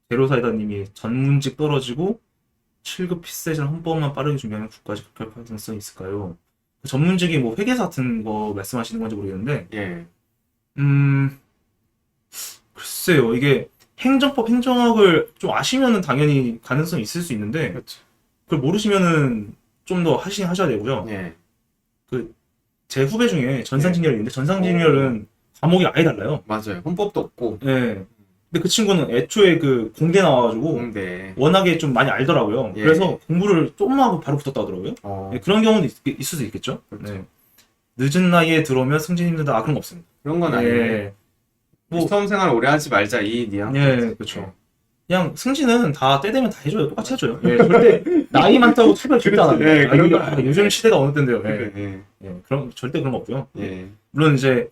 제로사이다님이 전문직 떨어지고 7급 피셋을 한 번만 빠르게 준비하면 국가직 합격 가능성이 있을까요? 전문직이 뭐 회계사 같은 거 말씀하시는 건지 모르겠는데 예. 글쎄요. 이게 행정법, 행정학을 좀 아시면은 당연히 가능성이 있을 수 있는데 그렇죠. 그걸 모르시면은 좀 더 하셔야 되고요. 예. 제 후배 중에 전산직렬이 있는데 전산직렬은 과목이 아예 달라요. 맞아요. 헌법도 없고. 네. 근데 그 친구는 애초에 그 공대 나와가지고 공대. 워낙에 좀 많이 알더라고요. 예. 그래서 공부를 조금 하고 바로 붙었다 하더라고요. 그런 경우도 있을 수 있겠죠. 그렇죠. 네. 늦은 나이에 들어오면 승진 힘들다. 그런 거 없습니다. 그런 건 아니에요. 예. 뭐 처음 생활 오래 하지 말자 이 뉘앙스. 예, 그렇죠. 그냥 승진은 다 때 되면 다 해줘요. 똑같이 해줘요. 절대 나이 많다고 차별 절대 안 합니다. 예, 그런 거 요즘 시대가 어느 때인데요. 예. 절대 그런 거 없고요. 예. 물론 이제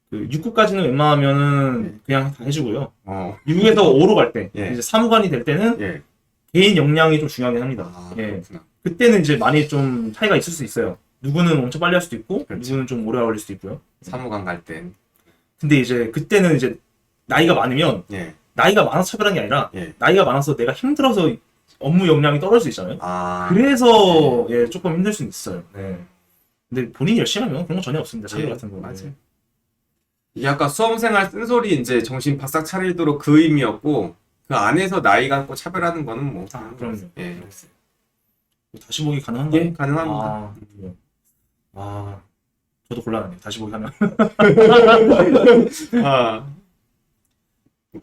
그 6급까지는 웬만하면은 그냥 다 해주고요. 6에서 5로 갈 때, 예. 이제 사무관이 될 때는 예. 개인 역량이 좀 중요하긴 합니다. 그렇구나. 그때는 이제 많이 좀 차이가 있을 수 있어요. 누구는 엄청 빨리 할 수도 있고, 그렇지. 누구는 좀 오래 걸릴 수도 있고요. 사무관 갈 땐. 근데 이제 그때는 이제 나이가 많으면 예. 나이가 많아서 차별한 게 아니라 예. 나이가 많아서 내가 힘들어서 업무 역량이 떨어질 수 있잖아요. 그래서 조금 힘들 수는 있어요. 근데 본인이 열심히 하면 그런 거 전혀 없습니다. 차별 같은 거. 맞아요. 이게 아까 수험생활 쓴소리 이제 정신 바싹 차리도록 그 의미였고 그 안에서 나이 갖고 차별하는 거는 뭐. 그럼요. 예. 다시 보기 가능한가요? 예, 가능합니다. 저도 곤란하네요. 다시 보기 하면.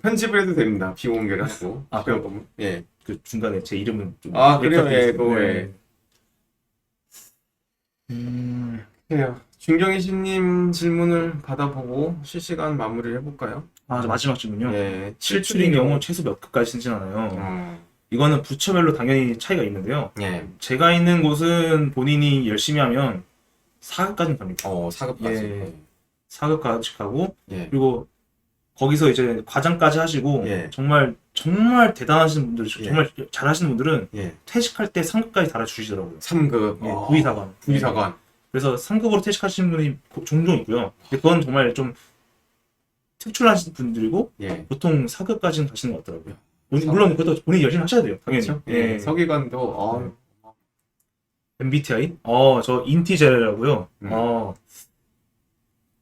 편집을 해도 됩니다. 비공개를 하고. 그래요? 예. 그 중간에 제 이름은 좀. 그래요. 예, 그거에. 그래요. 준경희 씨님 질문을 받아보고 실시간 마무리를 해볼까요? 저 마지막 질문요. 예. 실출인 경우 최소 몇 급까지 승진하나요? 이거는 부처별로 당연히 차이가 있는데요. 예. 제가 있는 곳은 본인이 열심히 하면 4급까지는 갑니다. 4급까지. 예. 4급까지 가고, 예. 그리고 거기서 이제 과장까지 하시고, 예. 정말 대단하신 분들, 정말 잘하시는 분들은 예. 퇴직할 때 3급까지 달아주시더라고요. 3급. 부의사관. 부의사관. 그래서 3급으로 퇴직하시는 분이 종종 있고요. 근데 그건 정말 좀 특출하신 분들이고, 보통 4급까지는 가시는 것 같더라고요. 물론 그것도 본인이 열심히 하셔야 돼요. 당연히. 그렇죠? 예. 서기관도 MBTI? 저 인티제라고요.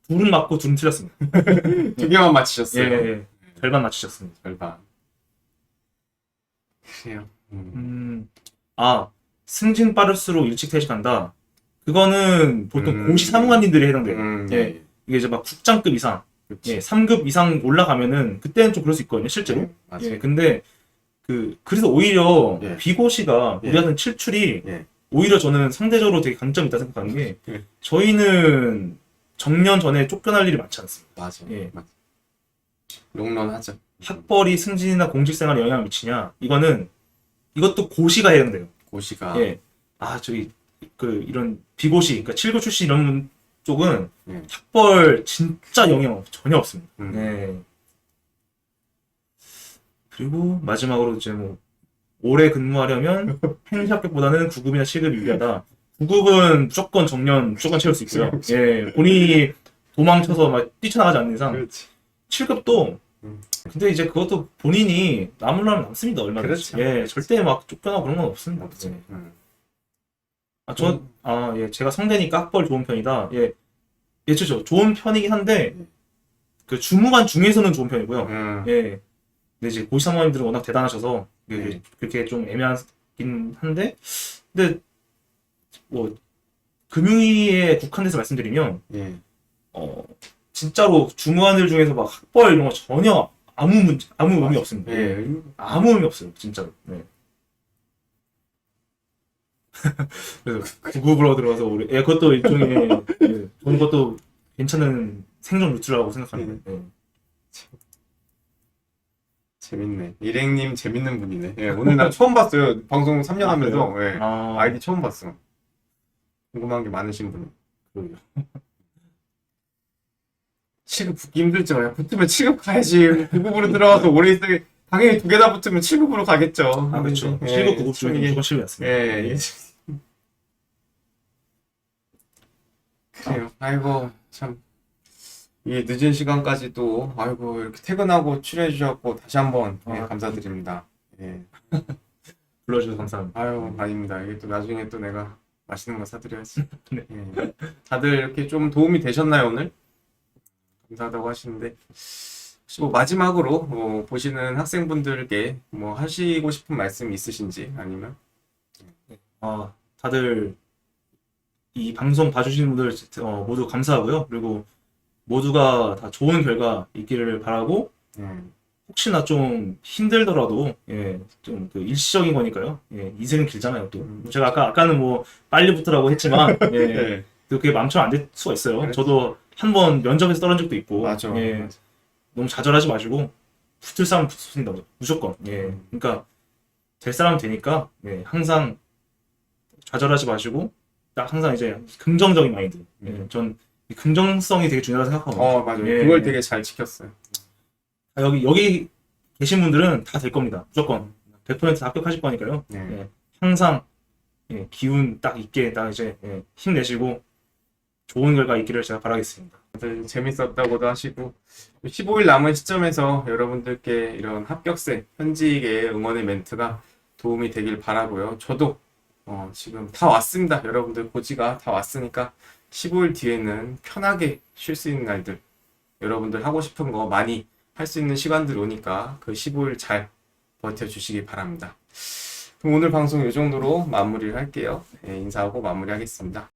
둘은 맞고 둘은 틀렸습니다. 2개만 맞히셨어요. 절반 맞추셨습니다. 절반. 그래요. 승진 빠를수록 일찍 퇴직한다. 그거는 보통 고시 사무관님들이 해당돼요. 이게 이제 막 국장급 이상, 3급 이상 올라가면은 그때는 좀 그럴 수 있거든요, 실제로. 맞아요. 근데 그래서 오히려 예. 비고시가 예. 우리한테는 칠출이 예. 오히려 저는 상대적으로 되게 강점이 있다 생각하는 게 저희는 정년 전에 쫓겨날 일이 많지 않습니다. 맞아요. 맞아요. 롱런하죠. 학벌이 승진이나 공직생활에 영향을 미치냐? 이것도 고시가 해당돼요. 고시가. 이런 비고시, 그러니까 7급 출신 이런 분 쪽은 학벌 진짜 영향 전혀 없습니다. 그리고 마지막으로 이제 뭐 오래 근무하려면 행시 합격보다는 9급이나 7급이 유리하다. 9급은 무조건 정년 무조건 채울 수 있고요. 본인이 도망쳐서 막 뛰쳐나가지 않는 이상 그렇지. 7급도 음. 근데 이제 그것도 본인이 남으려면 남습니다. 얼마든지. 그렇죠. 예, 절대 막 쫓겨나고 그런 건 없습니다. 없지. 예. 예, 제가 성대니까 학벌 좋은 편이다. 예, 예, 좋은 편이긴 한데, 그 주무관 중에서는 좋은 편이고요. 예. 근데 이제 고시 사모님들은 워낙 대단하셔서, 네. 그렇게 좀 애매하긴 한데, 근데, 뭐, 금융위에 국한돼서 말씀드리면, 예. 진짜로 주무관들 중에서 막 학벌 이런 거 전혀 아무 의미 없습니다. 예. 아무 의미 없어요, 진짜로. 네. 그래서 구급으로 들어가서 우리 그것도 일종의 저는 것도 괜찮은 생존 루트라고 생각합니다. 예. 재밌네. 일행님 재밌는 분이네. 예, 오늘 나 처음 봤어요. 방송 3년 하면서. 그래요? 예. 아, 아이디 처음 봤어. 궁금한 게 많으신 분. 그러게요. 취급 붙기 힘들죠. 야, 붙으면 취급 가야지. 9급으로 들어가서 오래 있으게 당연히 2개 다 붙으면 7급으로 가겠죠. 아, 그렇죠. 예, 7급 9급 중에 이게- 무조건 7급이 낫습니다. 예, 이게 그래요. 아이고 참 이 늦은 시간까지 또 아이고 이렇게 퇴근하고 출연해 주셨고 다시 한번 예, 아, 감사드립니다. 예. 불러주셔서 감사합니다. 아유 아닙니다. 이게 또 나중에 또 내가 맛있는 거 사드려야지. 네. 예. 다들 이렇게 좀 도움이 되셨나요 오늘? 감사하다고 하시는데 혹시 뭐 마지막으로 뭐 보시는 학생분들께 뭐 하시고 싶은 말씀 있으신지 아니면 다들 이 방송 봐주시는 분들 모두 감사하고요. 그리고 모두가 다 좋은 결과 있기를 바라고 예. 혹시나 좀 힘들더라도 좀 그 일시적인 거니까요. 인생은 길잖아요. 또 제가 아까는 뭐 빨리 붙으라고 했지만 예. 또 그게 마음처럼 안 될 수가 있어요. 그렇지. 저도 한 번 면접에서 떨어진 적도 있고 맞아. 맞아. 너무 좌절하지 마시고 붙을 사람 붙습니다. 무조건. 그러니까 될 사람 되니까 항상 좌절하지 마시고 딱 항상 이제 긍정적인 마인드. 전 이 긍정성이 되게 중요하다고 생각하거든요. 맞아요. 예. 그걸 되게 잘 지켰어요. 여기 계신 분들은 다 될 겁니다. 무조건 100% 합격하실 거니까요. 네. 항상 기운 딱 있게 딱 이제 힘내시고 좋은 결과 있기를 제가 바라겠습니다. 다들 재밌었다고도 하시고 15일 남은 시점에서 여러분들께 이런 합격생 현직의 응원의 멘트가 도움이 되길 바라고요. 저도 지금 다 왔습니다. 여러분들 고지가 다 왔으니까 15일 뒤에는 편하게 쉴 수 있는 날들 여러분들 하고 싶은 거 많이 할 수 있는 시간들 오니까 그 15일 잘 버텨주시기 바랍니다. 그럼 오늘 방송 이 정도로 마무리를 할게요. 인사하고 마무리하겠습니다.